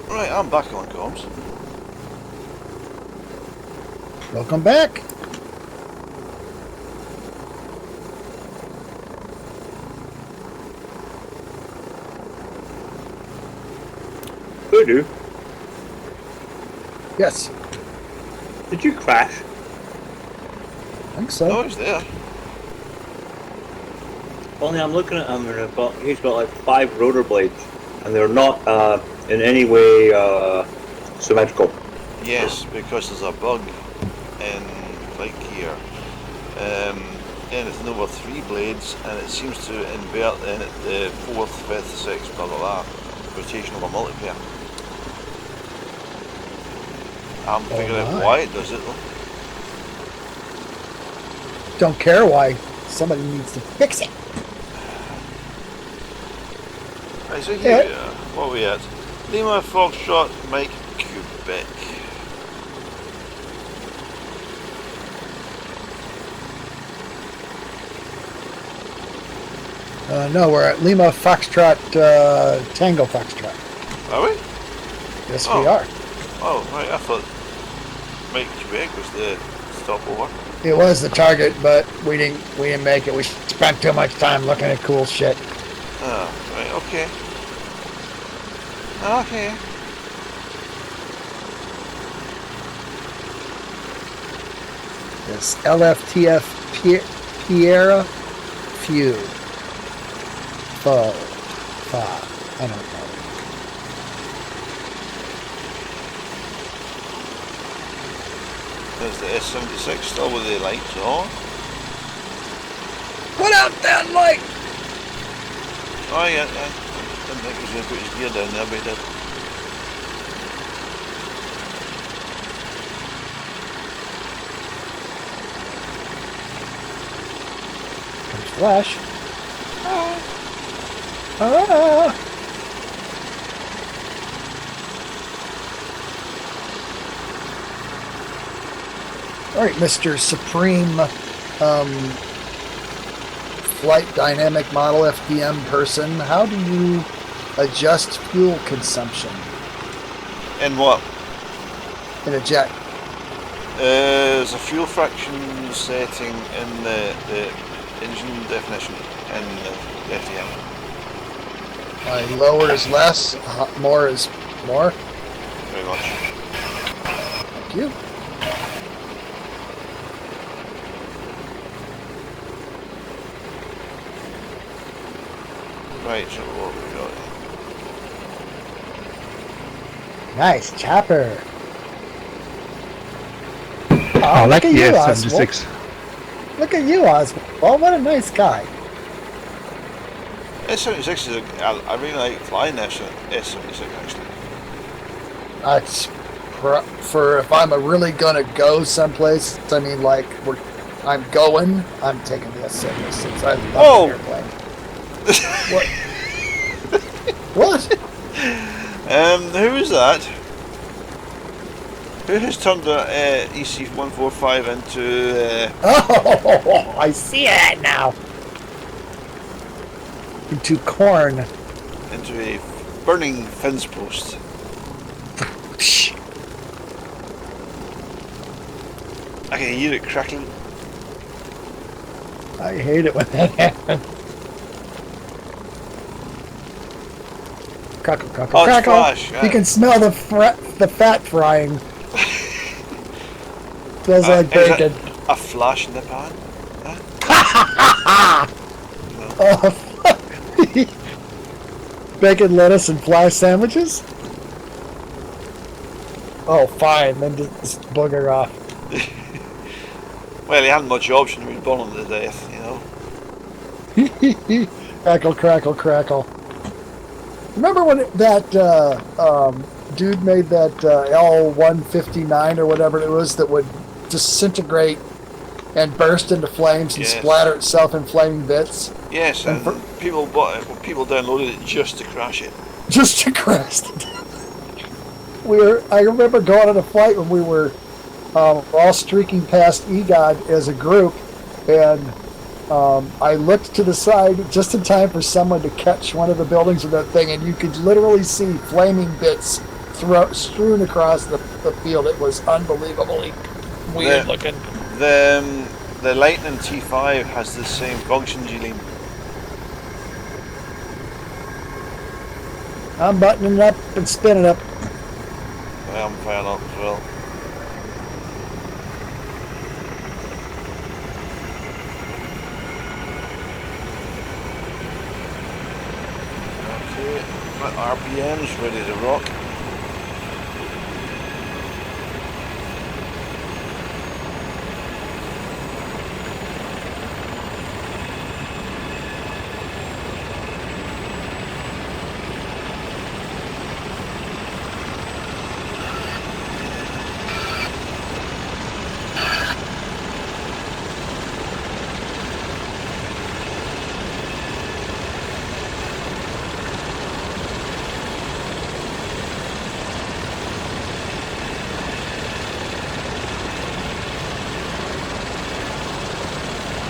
Right, I'm back on comms. Welcome back. Voodoo, Yes, did you crash? I think so. Oh, he's there. Only I'm looking at him and he's got like 5 rotor blades, and they're not in any way symmetrical. Yes, because there's a bug in Flight Gear. Anything over 3 blades, and it seems to invert in at the 4th, 5th, 6th, blah blah blah, rotation of a multiplayer. I'm figuring out why it does it though. Don't care why. Somebody needs to fix it. Right, so here we are. What are we at? Lima Foxtrot Mike Quebec. No, we're at Lima Foxtrot, Tango Foxtrot. Are we? Yes, Oh. we are. Oh, right, I thought Mike Quebec was the stopover. It was the target, but we didn't make it. We spent too much time looking at cool shit. Ah, right, okay. Okay. This LFTF Piera Few. Fo. Fa. I don't know. There's the S-76 still with the lights on. Put out that light! Oh yeah, yeah. Didn't think he was going to put his gear down there, but he did. Comes Flash. Ah! All right, Mr. Supreme Flight Dynamic Model FDM person, how do you adjust fuel consumption In what? in a jet? There's a fuel fraction setting in the engine definition in the FDM. Lower is less, more is more. Very much. Thank you. Right, so what have we got? Nice chopper. I like look the at you, S-76. Look at you, Oswald. Oh, what a nice guy. S-76 is I really like flying S-76 actually. That's for if I'm really gonna go someplace. I mean, like I'm taking the S-76. I love Whoa! the airplane. What? What? Who is that? Who has turned the EC-145 into Oh, I see it now. Into corn. into a burning fence post? I can hear it crackling. I hate it when that happens. Crackle, crackle, Oh, it's crackle. Flash, yeah. You can smell the fat frying. Smells like Is bacon. it a flash in the pan? Oh, bacon, lettuce, and fly sandwiches? Oh, fine. Then just booger off. Well, he hadn't much option. He was born to death, you know. Crackle, crackle, crackle. Remember when that dude made that L-159 or whatever it was that would disintegrate and burst into flames and Yes. splatter itself in flaming bits? Yes, and people bought it. People downloaded it just to crash it. Just to crash it. I remember going on a flight when we were all streaking past EGOD as a group, and I looked to the side just in time for someone to catch one of the buildings of that thing, and you could literally see flaming bits strewn across the field. It was unbelievably weird looking. The Lightning T5 has the same function, Gillian. I'm buttoning it up and spinning up. I'm firing up as well. Okay, my RPM's ready to rock.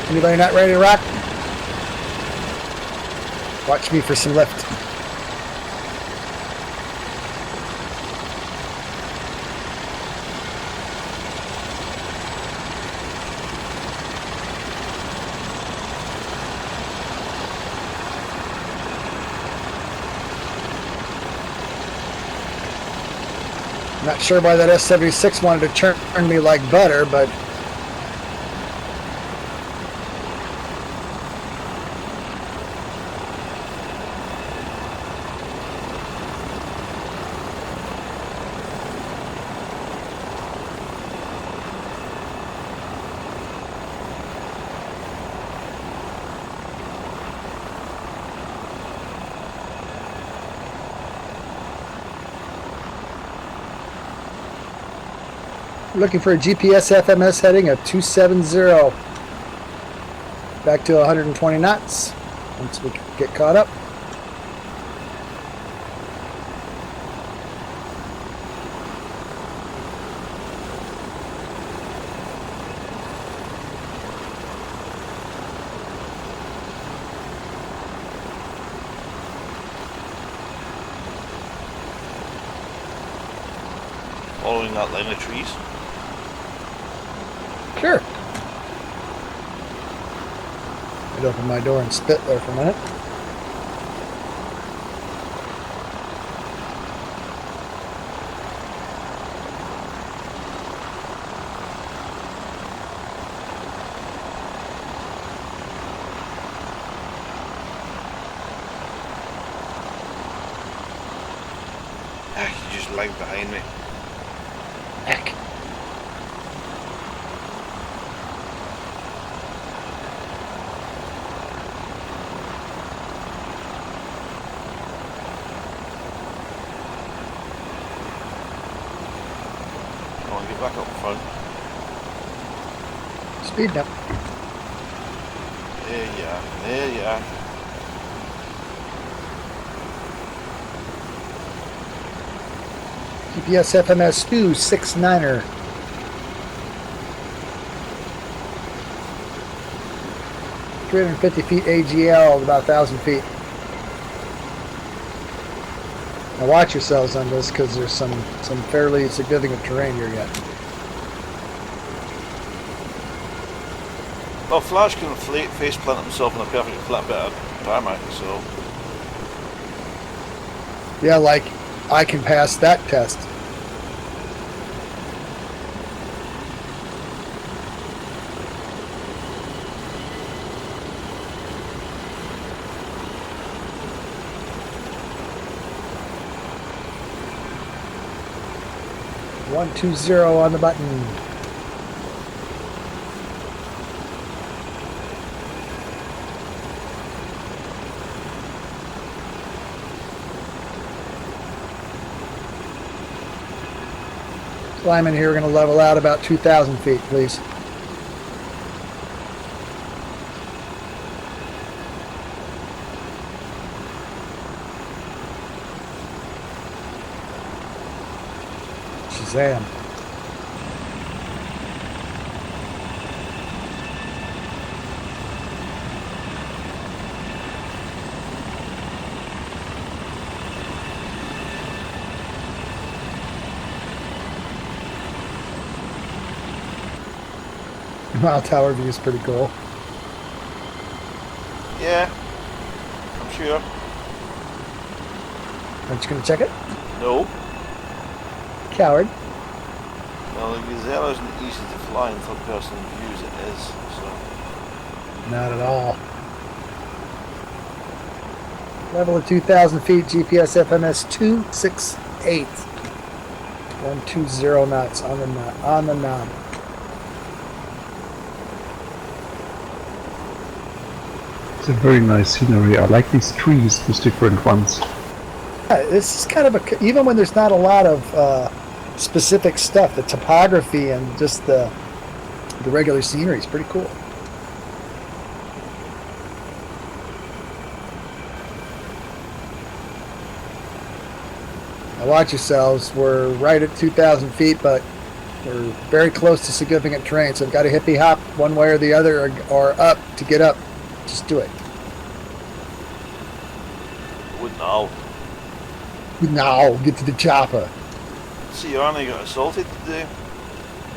Anybody not ready to rock? Watch me for some lift. Not sure why that S-76 wanted to turn me like butter, but Looking for a GPS FMS heading of 270. Back to 120 knots once we get caught up. Following that line of trees. Sure. I'd open my door and spit there for a minute. You just lagged behind me. Heck. Come on, get back up front. Speed up. There you are. There you are. GPS FMS 269er. $350 feet AGL, about 1,000 feet. Now watch yourselves on this because there's some fairly significant terrain here yet. Well, Flash can face plant himself in a perfect flat bit of tarmac, so Yeah, like I can pass that test. One, 2, on the button. Climbing here, we're going to level out about 2,000 feet, please. Shazam. Wow, tower view is pretty cool. yeah, I'm sure. Aren't you going to check it? No. Coward. Well, the Gazelle isn't easy to fly in third person views, it is, so. Not at all. Level of 2,000 feet, GPS FMS 268. 120 knots on the knob. It's a very nice scenery. I like these trees, these different ones. Yeah, this is kind of even when there's not a lot of specific stuff, the topography and just the regular scenery is pretty cool. Now watch yourselves. We're right at 2,000 feet, but we're very close to significant terrain, so I've got to hippie hop one way or the other or up to get up. Just do it. Wouldn't know. Now, get to the chopper. See, Arnie got assaulted today.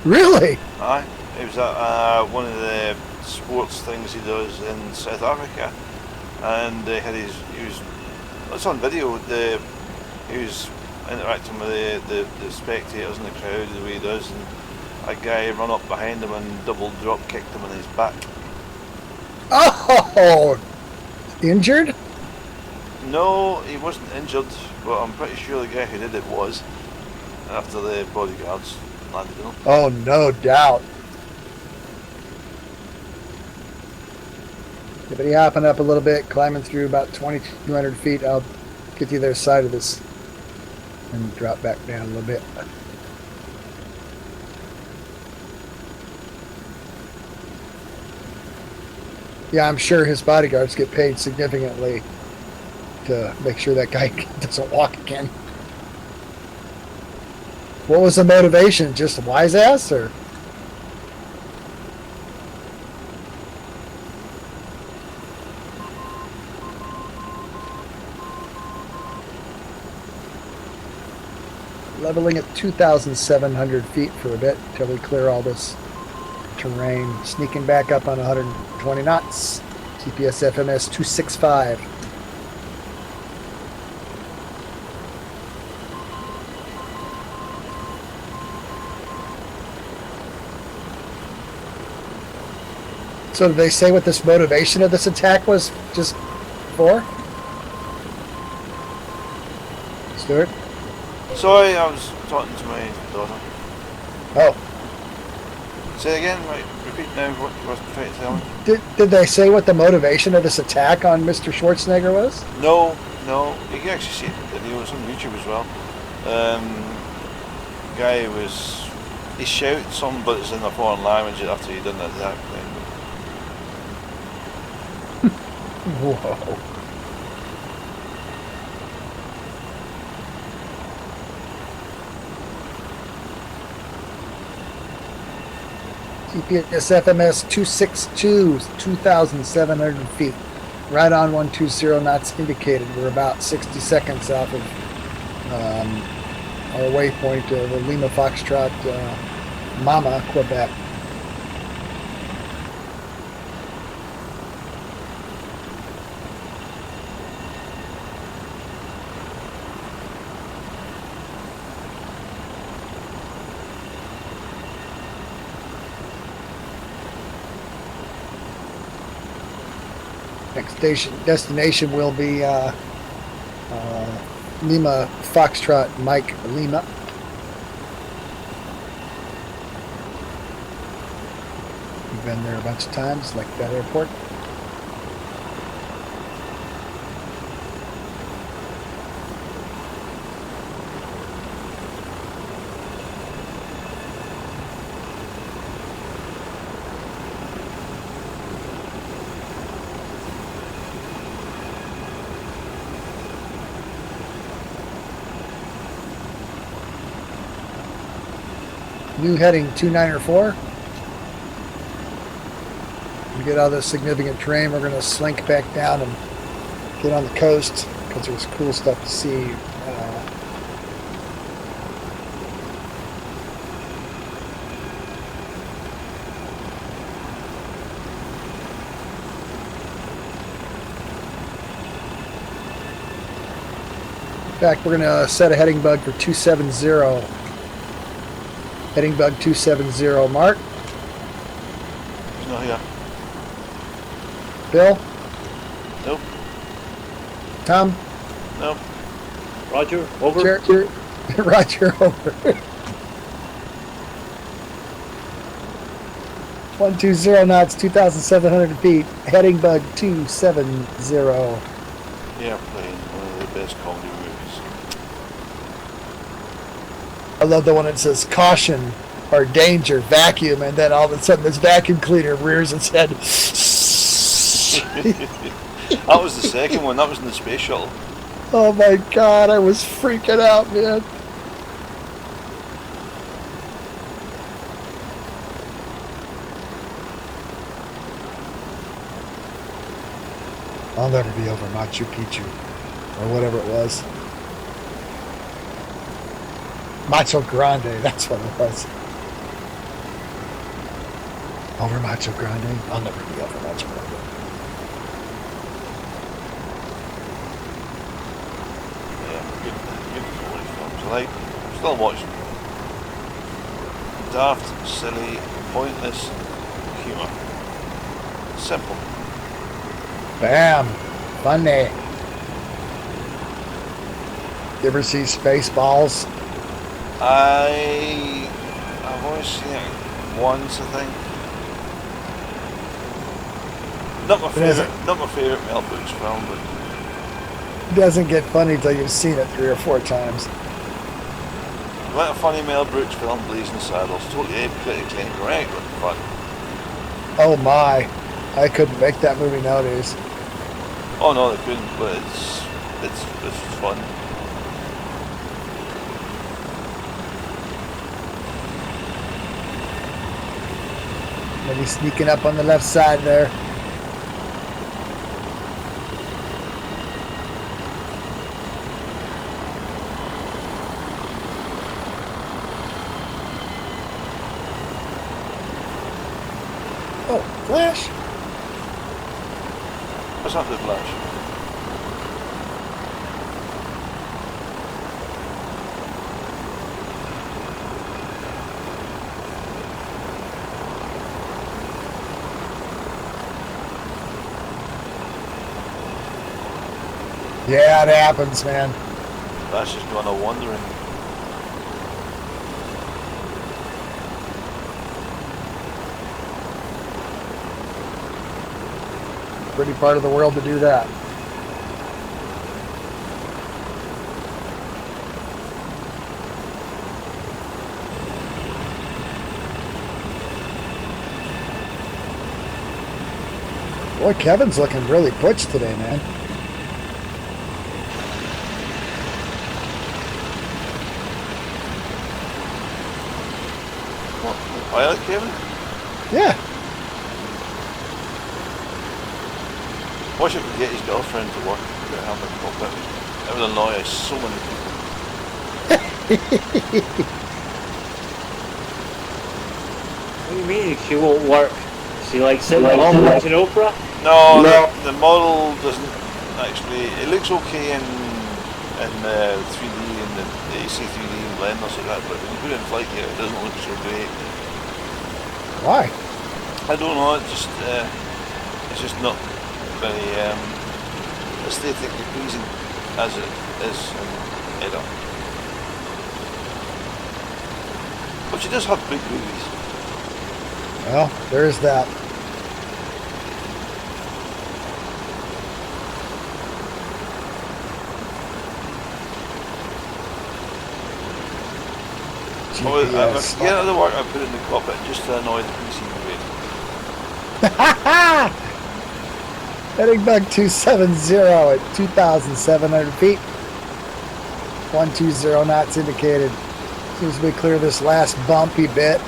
Really? Aye. It was at one of the sports things he does in South Africa. And he was, it's on video, he was interacting with the spectators in the crowd the way he does, and a guy ran up behind him and double drop kicked him in his back. Oh! Injured? No, he wasn't injured, but I'm pretty sure the guy who did it was, after the bodyguards landed on him. Oh, no doubt. Hippity hopping up a little bit, climbing through about 2,200 feet. I'll get to the other side of this and drop back down a little bit. Yeah, I'm sure his bodyguards get paid significantly to make sure that guy doesn't walk again. What was the motivation? Just a wise ass, or? Leveling at 2,700 feet for a bit until we clear all this terrain. Sneaking back up on 120 knots. GPS FMS 265. So did they say what this motivation of this attack was just for? Stuart? Sorry, I was talking to my daughter. Oh. Say again, right, repeat now what you were trying to tell me. Did they say what the motivation of this attack on Mr. Schwarzenegger was? No, you can actually see it in the video, it's on YouTube as well. Guy he shouted something, but it's in a foreign language after he done the attack thing. Whoa. GPS FMS 262, 2,700 feet. Right on 120 knots indicated. We're about 60 seconds off of our waypoint of the Lima Foxtrot Mama, Quebec. Next destination will be Lima Foxtrot Mike Lima. We've been there a bunch of times, like that airport. New heading 294. We get all this significant terrain. We're going to slink back down and get on the coast because there's cool stuff to see. In fact, we're going to set a heading bug for 270. Heading bug 270. Mark? He's not here. Bill? Nope. Tom? Nope. Roger, over. Roger, over. 120 knots, 2,700 feet. Heading bug 270. Airplane, one of the best comedy movies. I love the one that says caution or danger, vacuum, and then all of a sudden this vacuum cleaner rears its head. That was the second one, that was in the space shuttle. Oh my god, I was freaking out, man. I'll never be over Machu Picchu, or whatever it was. Macho Grande, that's what it was. Over Macho Grande? I'll never be over Macho Grande. Yeah, good quality films. I still watching. Daft, silly, pointless humour. Simple. Bam! Funny. You ever see Spaceballs? I've always seen it once, I think. Not my favourite Mel Brooks film, but It doesn't get funny until you've seen it 3 or 4 times. like a funny Mel Brooks film, Blazing Saddles, totally critically incorrect, but fun. Oh my. I couldn't make that movie nowadays. Oh no, they couldn't, but it's fun. Maybe sneaking up on the left side there. Oh, Flash! What's up with Flash? Yeah, it happens, man. Flash is going a wandering. Pretty part of the world to do that. Boy, Kevin's looking really butch today, man. What? Pilot Kevin? Yeah. Wish I could get his girlfriend to work to have a cockpit. That would annoy so many people. What do you mean she won't work? She like sitting at home watching Oprah? No, the model doesn't actually. It looks okay in 3D and the AC3D and blend and stuff like that, but when you put it in flight here, it doesn't look so great. Why? I don't know. It's just not very aesthetically pleasing as it is in Edda. But she does have big movies. Well, there's that. GPS. Get out of the work I put in the cockpit just to annoy the PC brigade. Heading back 270 at 2,700 feet. 120 knots indicated. Seems to be clear this last bumpy bit.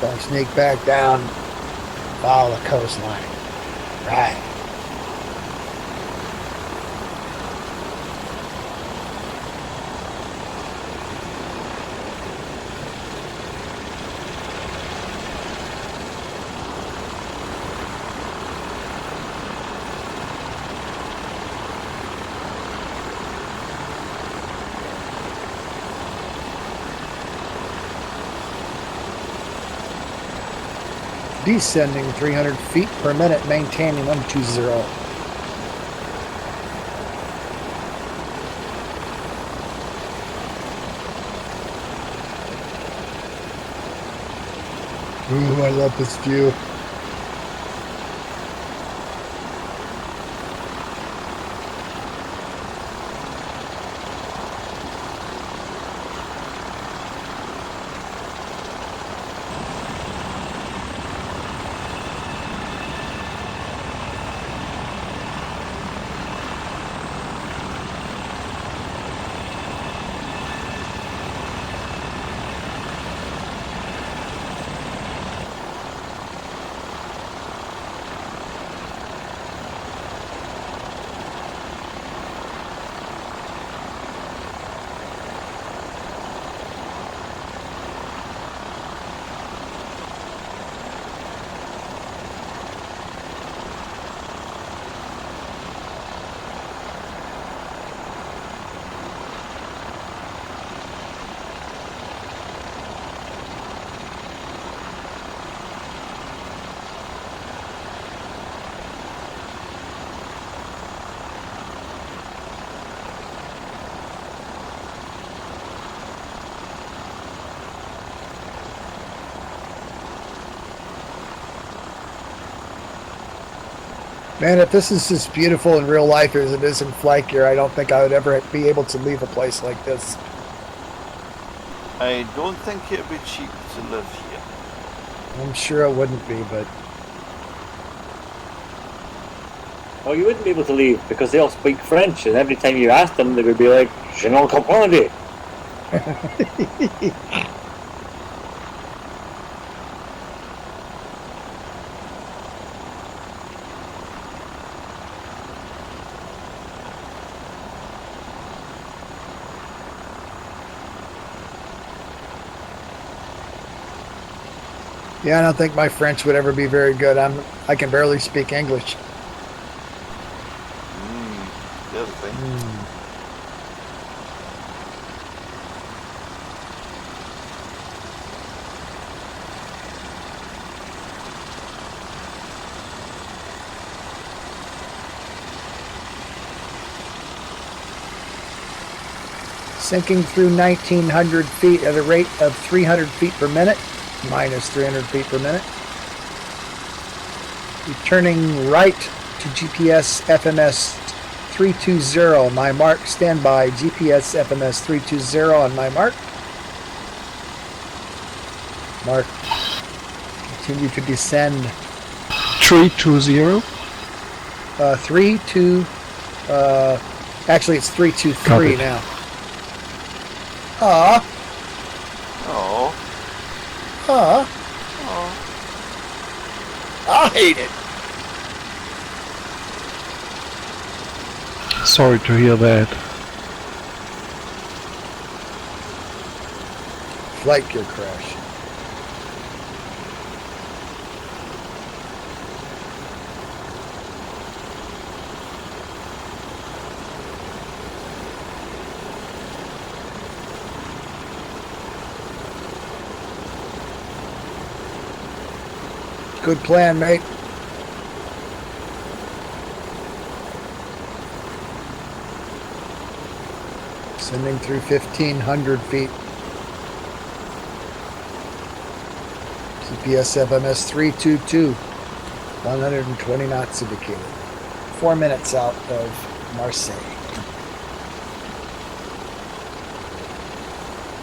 Don't sneak back down. Follow the coastline. Right. Descending 300 feet per minute, maintaining 120. Ooh, I love this view. Man, if this is as beautiful in real life as it is in flight gear, I don't think I would ever be able to leave a place like this. I don't think it'd be cheap to live here. I'm sure it wouldn't be, but Well, you wouldn't be able to leave because they all speak French, and every time you asked them, they would be like, "Je ne comprends." yeah, I don't think my French would ever be very good. I can barely speak English. The other thing. Sinking through 1,900 feet at a rate of 300 feet per minute, minus 300 feet per minute. Returning right to GPS FMS 320 on my mark. Stand by. GPS FMS 320 on my mark. Mark. Continue to descend. 320. 3-2. Actually, it's 323 Copy. now. Aw. Oh. Aw. I hate it. Sorry to hear that. Flight gear crash. Good plan, mate. Sending through 1,500 feet. GPS FMS 322. 120 knots indicated. 4 minutes out of Marseille.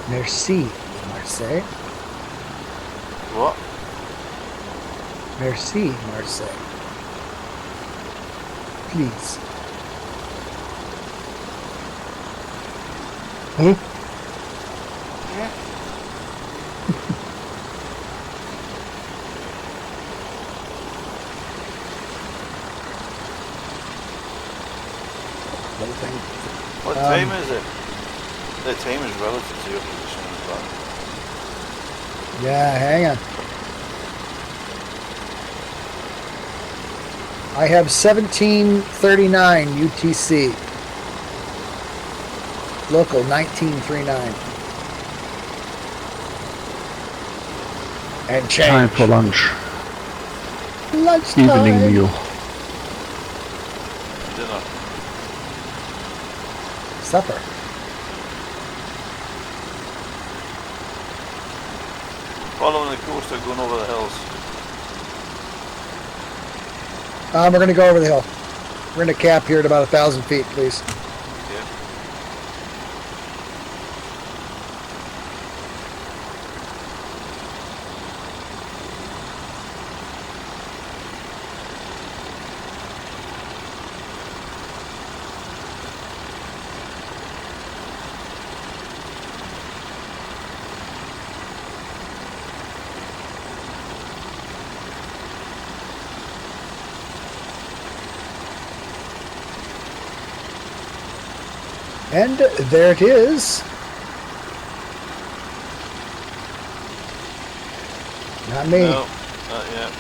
Merci, Marseille. What? Merci, Marseille. Please. Huh? What time is it? The time is relative to your position as well. Yeah, hang on. I have 1739 UTC. Local 1939. And change. Time for lunch. Lunchtime. Evening meal. Dinner. Supper. Following the coast or going over the hills? We're going to go over the hill. We're going to cap here at about 1,000 feet, please. Yeah. And there it is. Not me. No, not yet.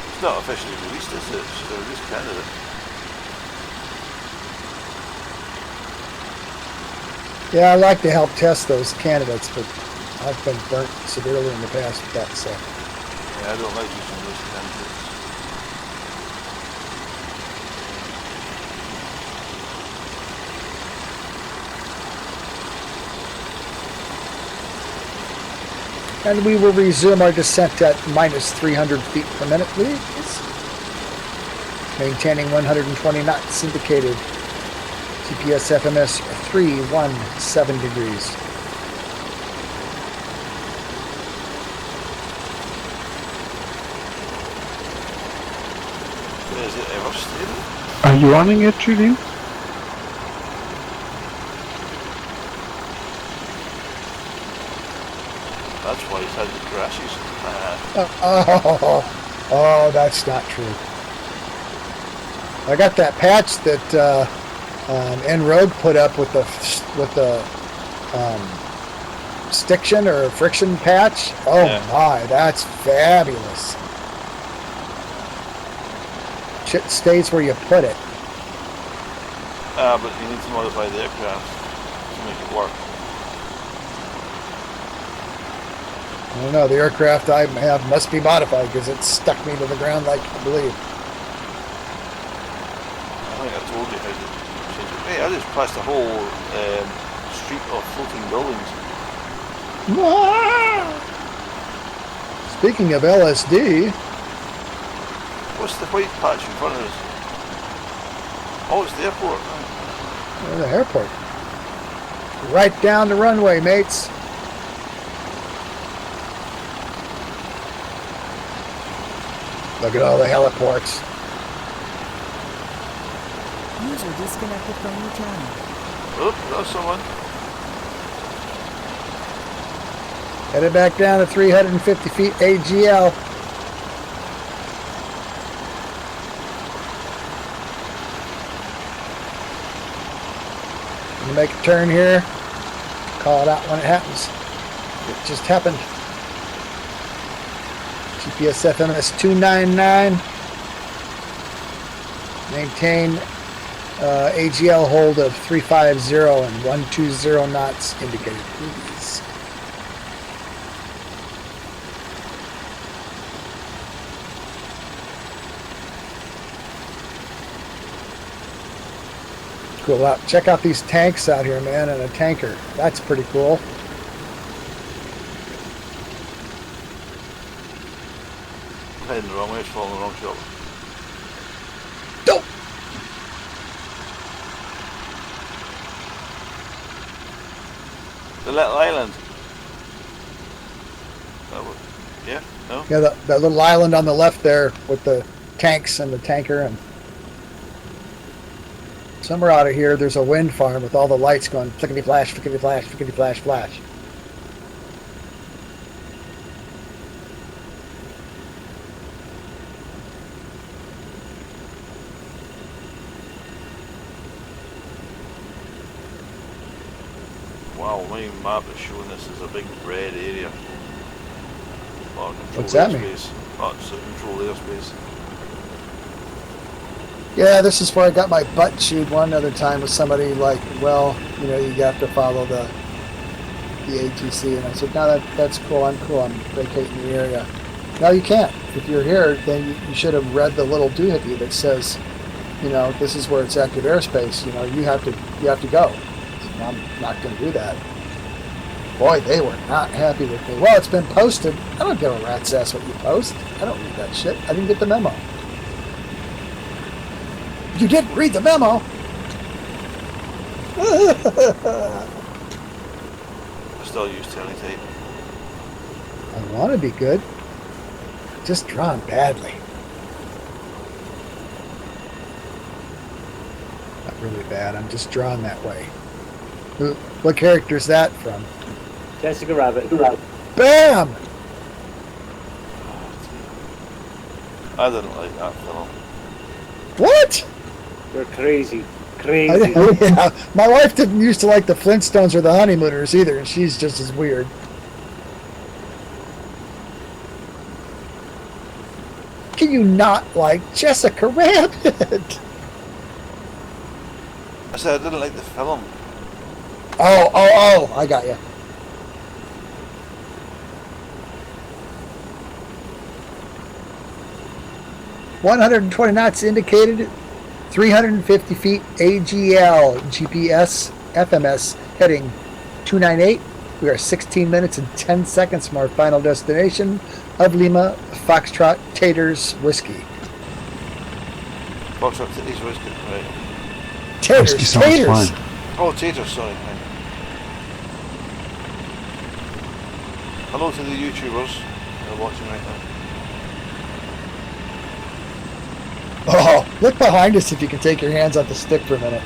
It's not officially released, is it? It's a release candidate. Yeah, I like to help test those candidates, but I've been burnt severely in the past with that stuff. Yeah, I don't like using those candidates. And we will resume our descent at minus 300 feet per minute, please. Maintaining 120 knots indicated. GPS FMS 317 degrees. Are you running it, Julian? That's why he's had the crashes. Oh, that's not true. I got that patch that N-Rogue put up with the stiction or friction patch. Oh Yeah. my, that's fabulous. Shit stays where you put it. But you need to modify the aircraft to make it work. I don't know, the aircraft I have must be modified because it stuck me to the ground like you believe. I think I told you how to change it. Hey, I just passed a whole street of floating buildings. Speaking of LSD, What's the white patch in front of us? Oh, it's the airport. the airport. Right down the runway, mates. Look at all the heliports. User disconnected from your channel. Oh, there's someone. Headed back down to 350 feet AGL. Gonna make a turn here. Call it out when it happens. It just happened. GPS FMS 299. Maintain AGL hold of 350 and 120 knots indicated, please. Cool. Check out these tanks out here, man, and a tanker. That's pretty cool. Heading the wrong way, it's falling the wrong shot. Dope. The little island. That was, yeah? No? Yeah, that little island on the left there with the tanks and the tanker, and somewhere out of here there's a wind farm with all the lights going flickety flash, flickety flash, flickety flash, flash. Wow, my map is showing this as a big red area. What's that mean? Lots of controlled airspace. Yeah, this is where I got my butt chewed one other time with somebody like, well, you know, you have to follow the ATC, and I said, no, that's cool. I'm cool. I'm vacating the area. No, you can't. If you're here, then you should have read the little doohickey that says, you know, this is where it's active airspace. You know, you have to go. I said, I'm not going to do that. Boy, they were not happy with me. Well, it's been posted. I don't give a rat's ass what you post. I don't read that shit. I didn't get the memo. You didn't read the memo. I still use Teletape. I want to be good. Just drawn badly. Not really bad. I'm just drawn that way. What character is that from? Jessica Rabbit. Bam! I didn't like that film. What? You're crazy. Yeah, my wife didn't used to like the Flintstones or the Honeymooners either, and she's just as weird. Can you not like Jessica Rabbit? I said I didn't like the film. Oh, I got you. "120 knots indicated, 350 feet AGL, GPS, FMS, heading 298. We are 16 minutes and 10 seconds from our final destination of Lima, Foxtrot, Taters, Whiskey." Box up Taters Whiskey, right. Taters, Whiskey sounds Taters. fine. Oh, Taters, sorry. Right. Hello to the YouTubers who are watching right now. Oh, Look behind us if you can take your hands off the stick for a minute.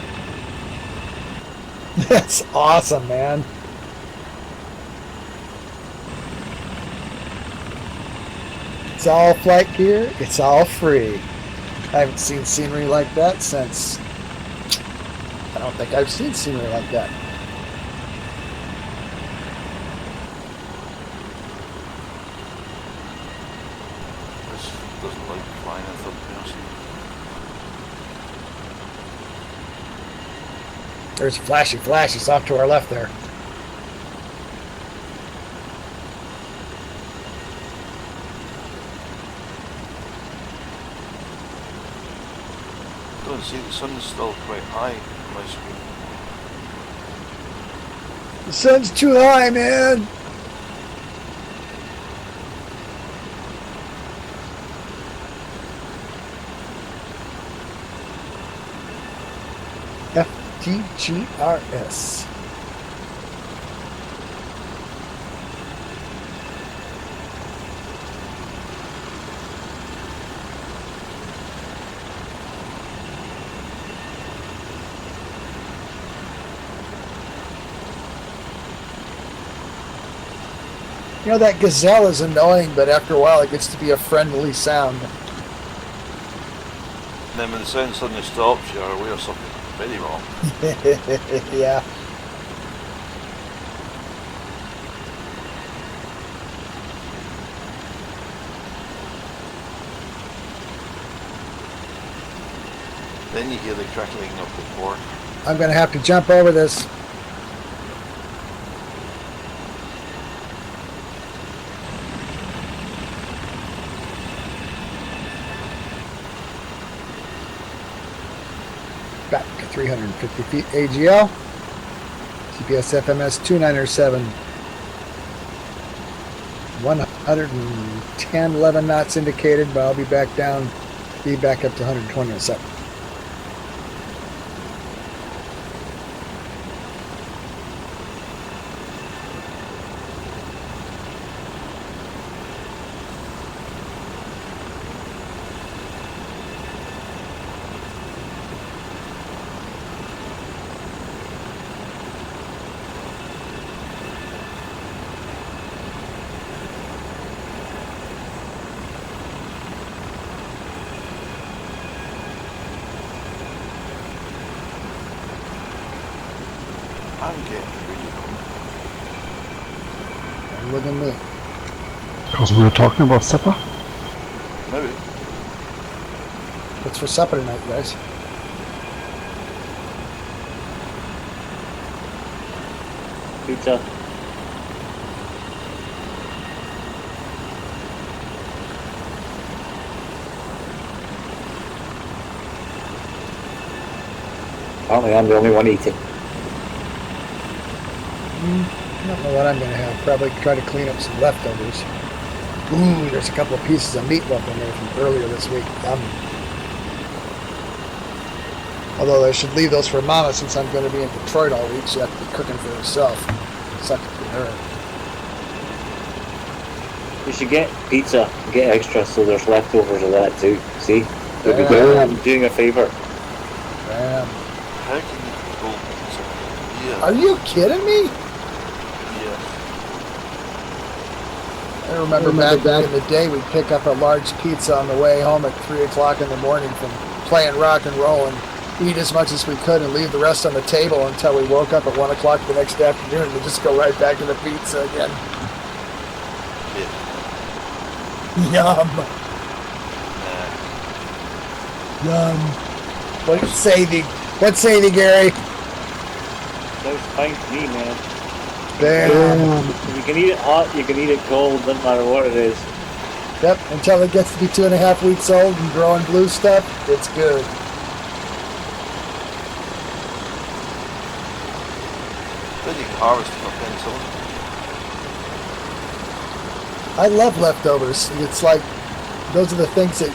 That's awesome, man. It's all flight gear. It's all free. I haven't seen scenery like that since... I don't think I've seen scenery like that. This doesn't like flying in third person. There's flashy flashes off to our left there. Don't see, the sun's still quite high on my screen. The sun's too high, man. FGUK. You know, that gazelle is annoying, but after a while it gets to be a friendly sound. And then when the sound suddenly stops, you're aware of something very wrong. Yeah. Then you hear the crackling of the pork. I'm going to have to jump over this. Back to 350 feet AGL. CPS FMS 297. 110, 11 knots indicated, but I'll be back down, be back up to 120 in a second. I'm getting really cold. And look at me. Because we were talking about supper. Maybe. What's for supper tonight, guys? Pizza. Apparently I'm the only one eating. I don't know what I'm going to have. Probably try to clean up some leftovers. Ooh, there's a couple of pieces of meat left in there from earlier this week. Although I should leave those for Mama since I'm going to be in Detroit all week. She has to be cooking for herself. Suck it for her. You should get pizza, get extra so there's leftovers of that too. See? You'll be Yeah. doing a favour. Damn. How can you go pizza? Yeah. Are you kidding me? Yeah. I remember back in the day, we'd pick up a large pizza on the way home at 3 o'clock in the morning from playing rock and roll and eat as much as we could and leave the rest on the table until we woke up at 1 o'clock the next afternoon and we'd just go right back to the pizza again. Yeah. Yum. Nah. Yum. What say thee, Gary? Sounds fine to me, man. Bam. You can eat it hot, you can eat it cold, doesn't matter what it is. Yep, until it gets to be 2.5 weeks old and growing blue stuff, it's good. Then you can harvest for penicillin. I love leftovers. It's like those are the things that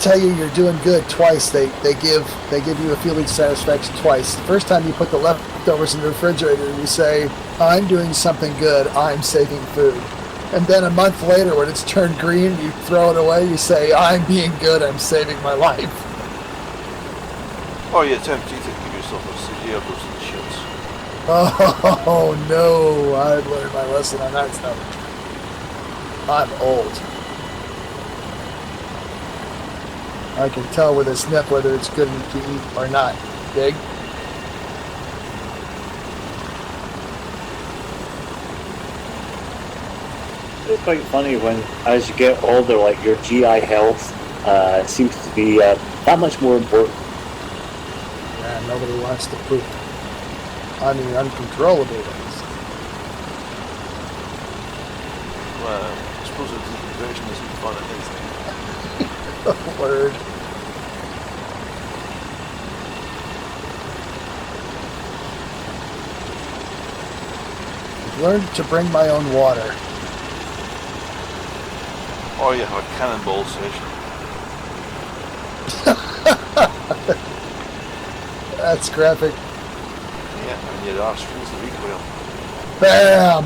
tell you you're doing good twice. They give you a feeling of satisfaction twice. The first time you put the leftovers in the refrigerator, you say, "I'm doing something good. I'm saving food." And then a month later, when it's turned green, you throw it away. You say, "I'm being good. I'm saving my life." Oh, you're tempted to give yourself a severe dose of the shits. Oh no! I've learned my lesson on that stuff. I'm old. I can tell with a sniff whether it's good to eat or not. Dig? It's quite funny when, as you get older, like your GI health seems to be that much more important. Yeah, nobody wants to poop. I mean, uncontrollable ones. Well, I suppose the decompression isn't fun at anything. Word. I've learned to bring my own water. Or you have a cannonball session. That's graphic. Yeah, and your arse feels the recoil. Bam!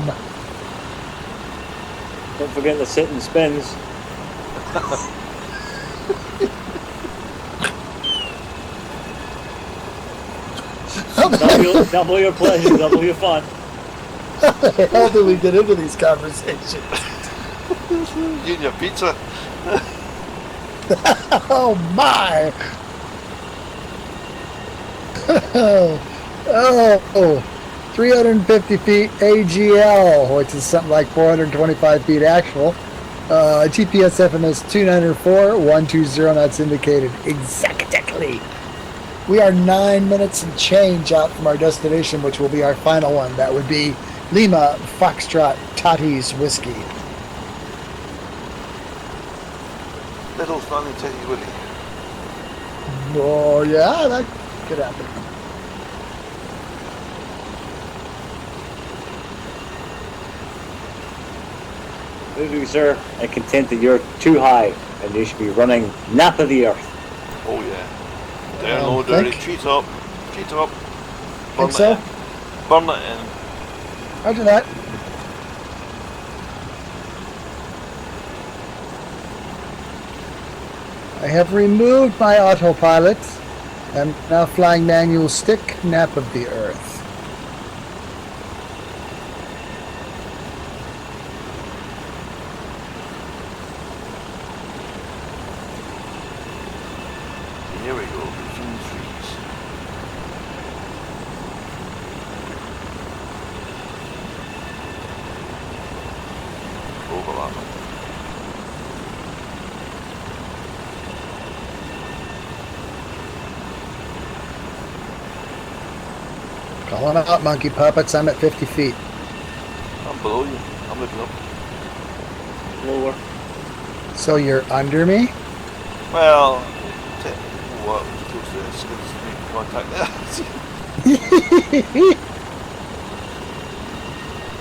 Don't forget the sit and spins. Double your pleasure, double your fun. How the hell did we get into these conversations? You and your pizza. Oh my! Oh, 350 feet AGL, which is something like 425 feet actual. TPS FMS 294, 120 knots indicated. Exactly. We are 9 minutes and change out from our destination, which will be our final one. That would be Lima Foxtrot Tati's Whiskey. Little funny titty willy. Oh, yeah, that could happen. Moving, sir, and content that you're too high and you should be running nap of the earth. Oh yeah. Down low, dirty, treat up. Treat up. Think so? In. Burn it in. Roger that. I have removed my autopilot. I'm now flying manual stick, nap of the earth. Here we go, between trees. Overlapping. Calling out, monkey puppets. I'm at 50 feet. I'm below you. I'm looking up. Lower. So you're under me? Well, what was close to this? Make contact there.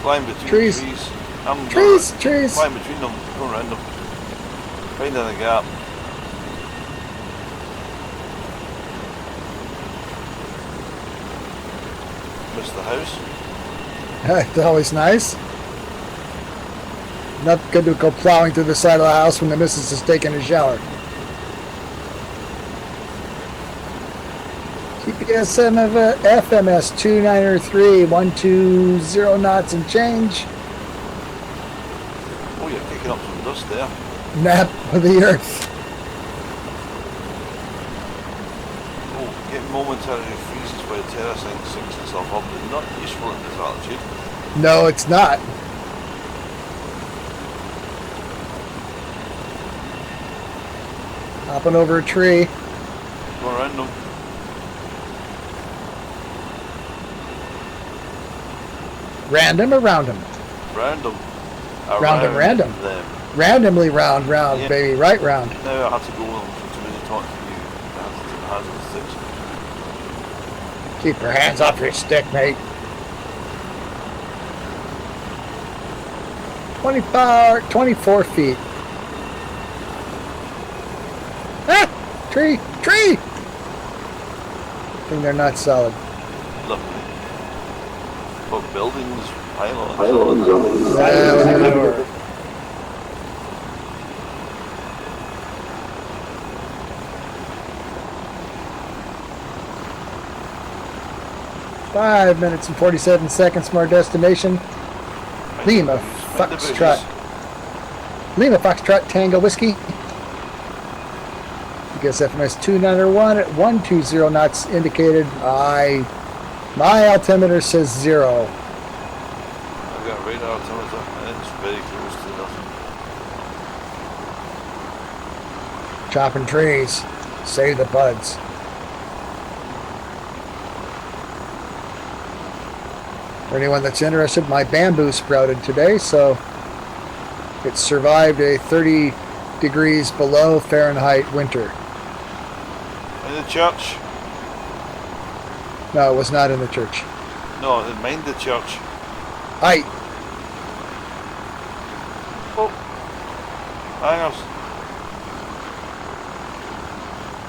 Flying between Trees. trees. I'm Trees, going, trees. Flying between them, going around them. Finding a gap. Missed the house. It's always nice. Not good to go plowing through the side of the house when the missus is taking a shower. TPS FMS 293, 120 knots and change. Oh, you're kicking up some dust there. Nap of the earth. Oh, getting momentarily freezes while the terracing sinks itself up is not useful in this altitude. No, it's not. Hopping over a tree. Going around them. Random or roundum? Random. Random. Them. Randomly round, Yeah. baby. Right round. Now I have to go on to really talk to you. I have to take my hands on the sticks. Keep your hands off your stick, mate. 24 feet. Ah! Tree! Tree! I think they're not solid. Lovely. But buildings, pylons. Whatever. 5 minutes and 47 seconds from our destination. Lima Foxtrot. Lima Foxtrot Tango Whiskey. US FMS 291 at 120 knots indicated. My altimeter says 0. I've got radar altimeter and it's very close to nothing. Chopping trees. Save the buds. For anyone that's interested, my bamboo sprouted today, so it survived a 30 degrees below Fahrenheit winter. In the church? No, it was not in the church. No, mind the church. Oh, hangers.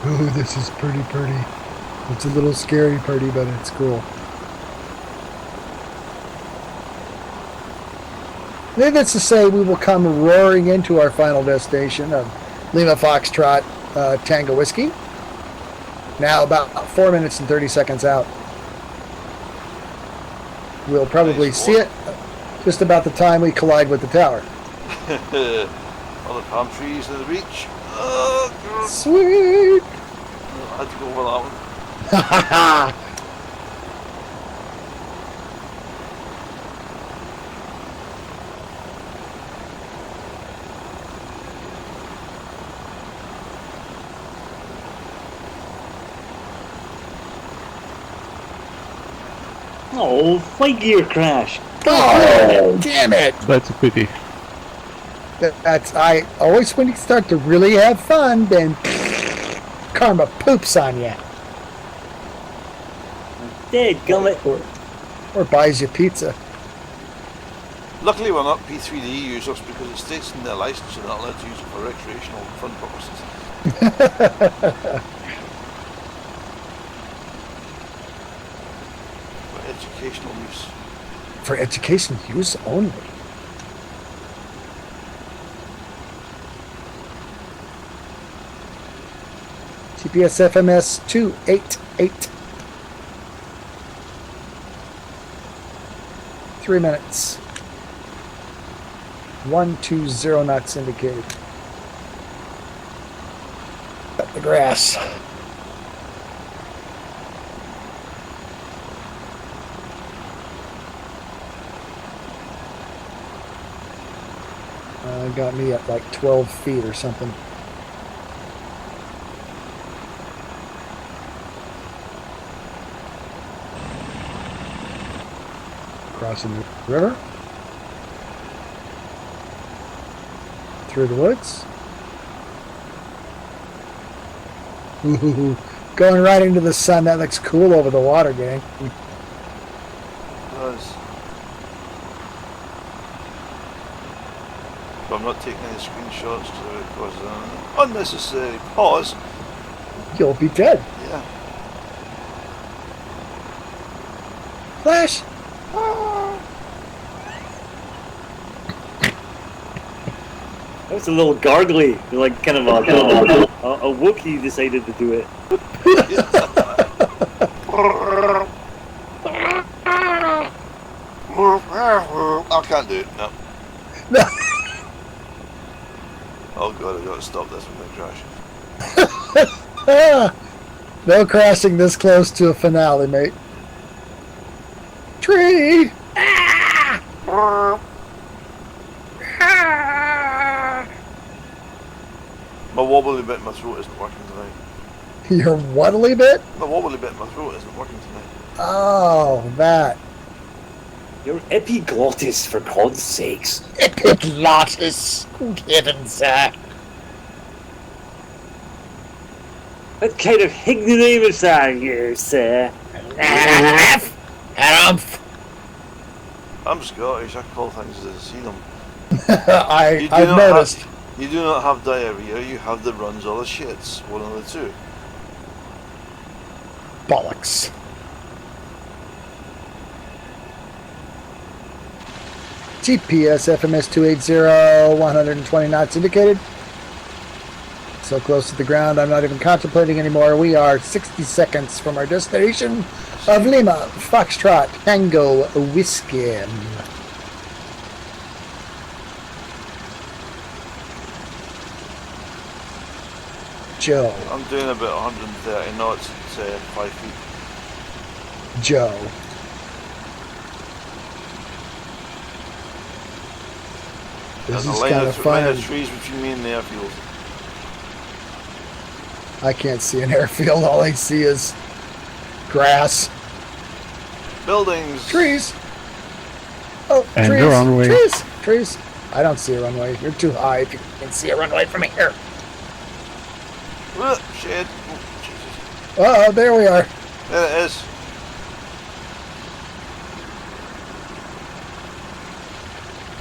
Ooh, this is pretty. It's a little scary pretty, but it's cool. Needless to say, we will come roaring into our final destination of Lima Foxtrot Tango Whiskey. Now about 4 minutes and 30 seconds out. We'll probably see it just about the time we collide with the tower. All the palm trees and the beach. Oh, God. Sweet! I had to go over that one. Oh, flight gear crash. Oh, damn it! That's a pity. I always, when you start to really have fun, then karma poops on you. Dead gummit. Or buys you pizza. Luckily we're not P3D users because it states in their license you're not allowed to use it for recreational fun purposes. For educational use. For education use only. TPS FMS 288. 3 minutes. 120 knots indicated. Cut the grass. Got me at like 12 feet or something. Crossing the river. Through the woods. Ooh, going right into the sun. That looks cool over the water, gang. It does. But I'm not taking any screenshots to cause an unnecessary pause. You'll be dead. Yeah. Flash! That was a little gargly, like kind of a Wookiee decided to do it. I can't do it, no. No. Oh god, I've got to stop this when I crash. No crashing this close to a finale, mate. Tree! My wobbly bit in my throat isn't working tonight. Your waddly bit? My wobbly bit in my throat isn't working tonight. Oh, that. Your epiglottis, for God's sakes. Epiglottis. Good heavens, sir. What kind of ignoramus are you, sir? I'm Scottish, I call things as I see them. I've noticed. You do not have diarrhea, you have the runs or the shits. One of the two. Bollocks. GPS FMS 280, 120 knots indicated. So close to the ground, I'm not even contemplating anymore. We are 60 seconds from our destination. of Lima, Foxtrot, Tango, Whiskey. Joe. I'm doing about 130 knots at 5 feet. Joe. This There's is a line kind of, of line fun. of trees between me and the airfield. I can't see an airfield. All I see is grass. Buildings. Trees. Oh, And trees. the runway. Trees. I don't see a runway. You're too high if you can see a runway from here. Shit. Oh, Jesus. Oh, there we are. There it is.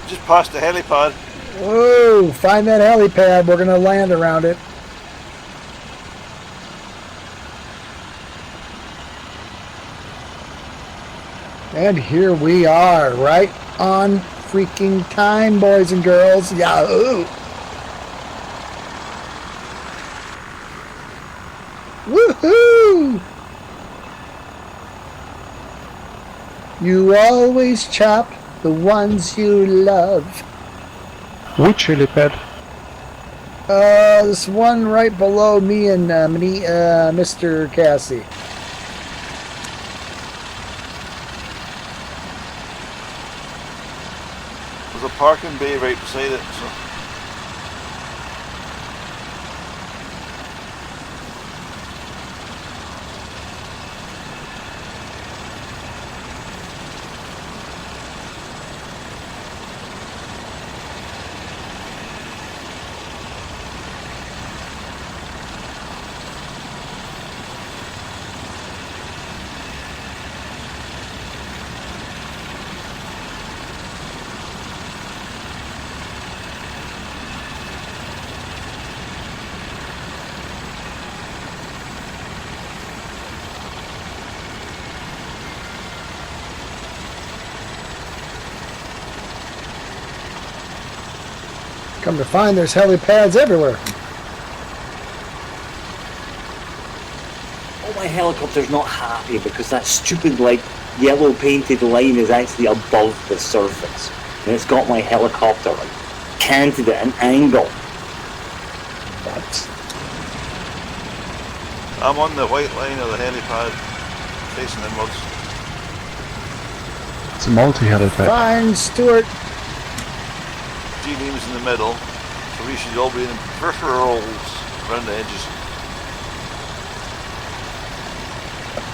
Just past the helipad. Whoa, find that helipad. We're going to land around it. And here we are, right on freaking time, boys and girls. Yahoo! Woohoo! You always chop the ones you love. Which helipad? This one right below me and Mr. Cassie. There's a parking bay right beside it, so. Come to find there's helipads everywhere. Oh, my helicopter's not happy because that stupid, like, yellow painted line is actually above the surface. And it's got my helicopter, like, canted at an angle. What? I'm on the white line of the helipad, facing inwards. It's a multi-helipad. Fine, Stuart. D-beam's in the middle, so we should all be in peripherals around the edges.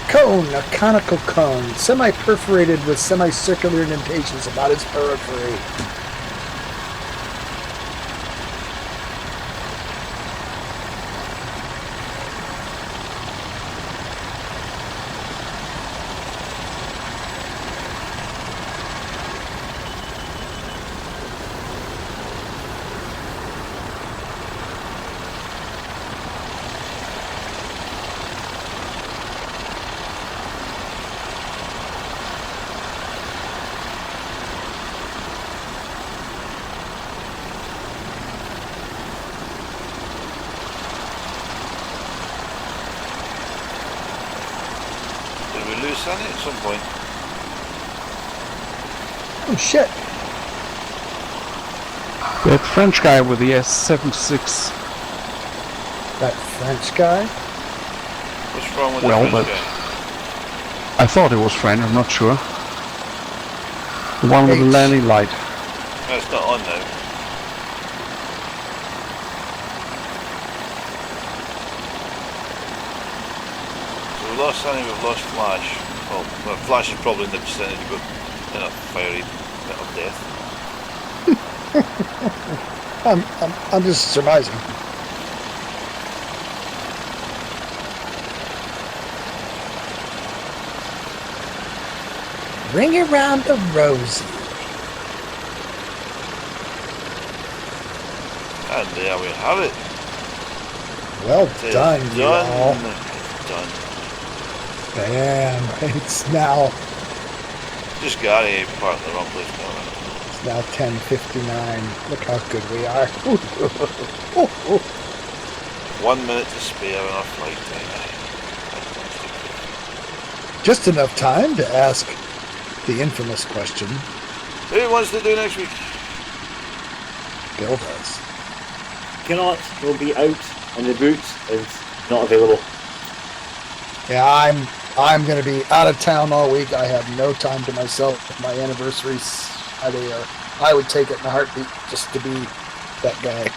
Cone, a conical cone, semi-perforated with semicircular indentations about its periphery. Did we lose Sunny at some point? Oh shit. That French guy with the S-76. That French guy? What's wrong with Well, the French but- guy? I thought it was French, I'm not sure. The one with the H. landing light. No, it's not on now. So we lost Sunny, we've lost Flash. Well, Flash is probably in the vicinity, but in a fiery bit of death. I'm just surmising. Ring around the rosy. And there we have it. Well It is done, y'all. It's done. Bam. It's now Just Gary parked in the wrong place now. It's now 10:59. Look how good we are. 1 minute to spare in our flight time. Just enough time to ask the infamous question. Who wants to do next week? Bill does. Cannot will be out and the boots is not available. Yeah, I'm going to be out of town all week. I have no time to myself. My anniversary's Saturday. I would take it in a heartbeat just to be that guy.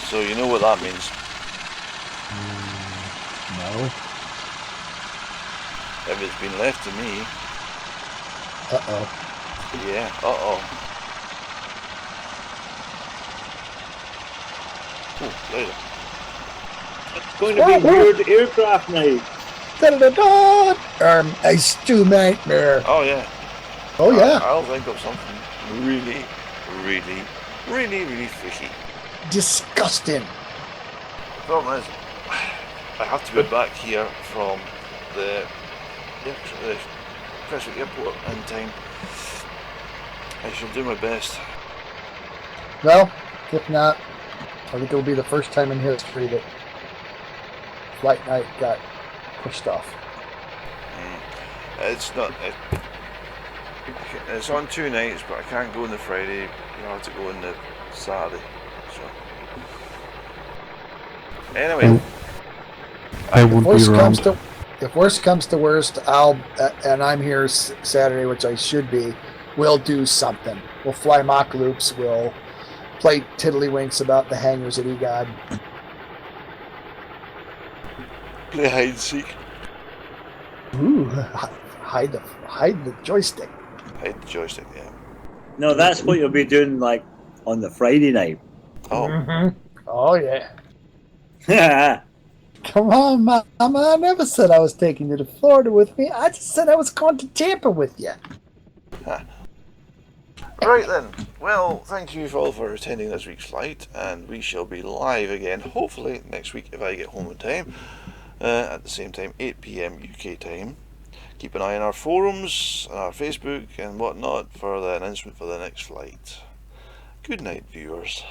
So you know what that means. No. If it's been left to me, Uh-oh. yeah, Oh, later. It's going to be weird aircraft night. Da-da-da-da! A stew nightmare. Oh yeah. Oh, yeah. I'll think of something really, really, really, really fishy. Disgusting. The problem is, I have to be back here from the Prestwick Airport in time. I shall do my best. Well, if not, I think it'll be the first time in history that Flightnight got pushed off. It's not. It's on 2 nights, but I can't go on the Friday. You have to go on the Saturday. So anyway, I would be around. If worst comes to worst, and I'm here Saturday, which I should be. We'll do something. We'll fly mock loops. We'll play tiddlywinks about the hangars at EGOD. play hide and seek. Ooh, hide the joystick. Hide the joystick, yeah. No, that's what you'll be doing like on the Friday night. Oh, Mm-hmm. Oh yeah. Yeah. Come on, Mama. I never said I was taking you to Florida with me. I just said I was going to Tampa with you. right then. Well, thank you all for attending this week's flight, and we shall be live again, hopefully next week if I get home in time, at the same time, 8 PM UK time. Keep an eye on our forums, and our Facebook and whatnot for the announcement for the next flight. Good night, viewers.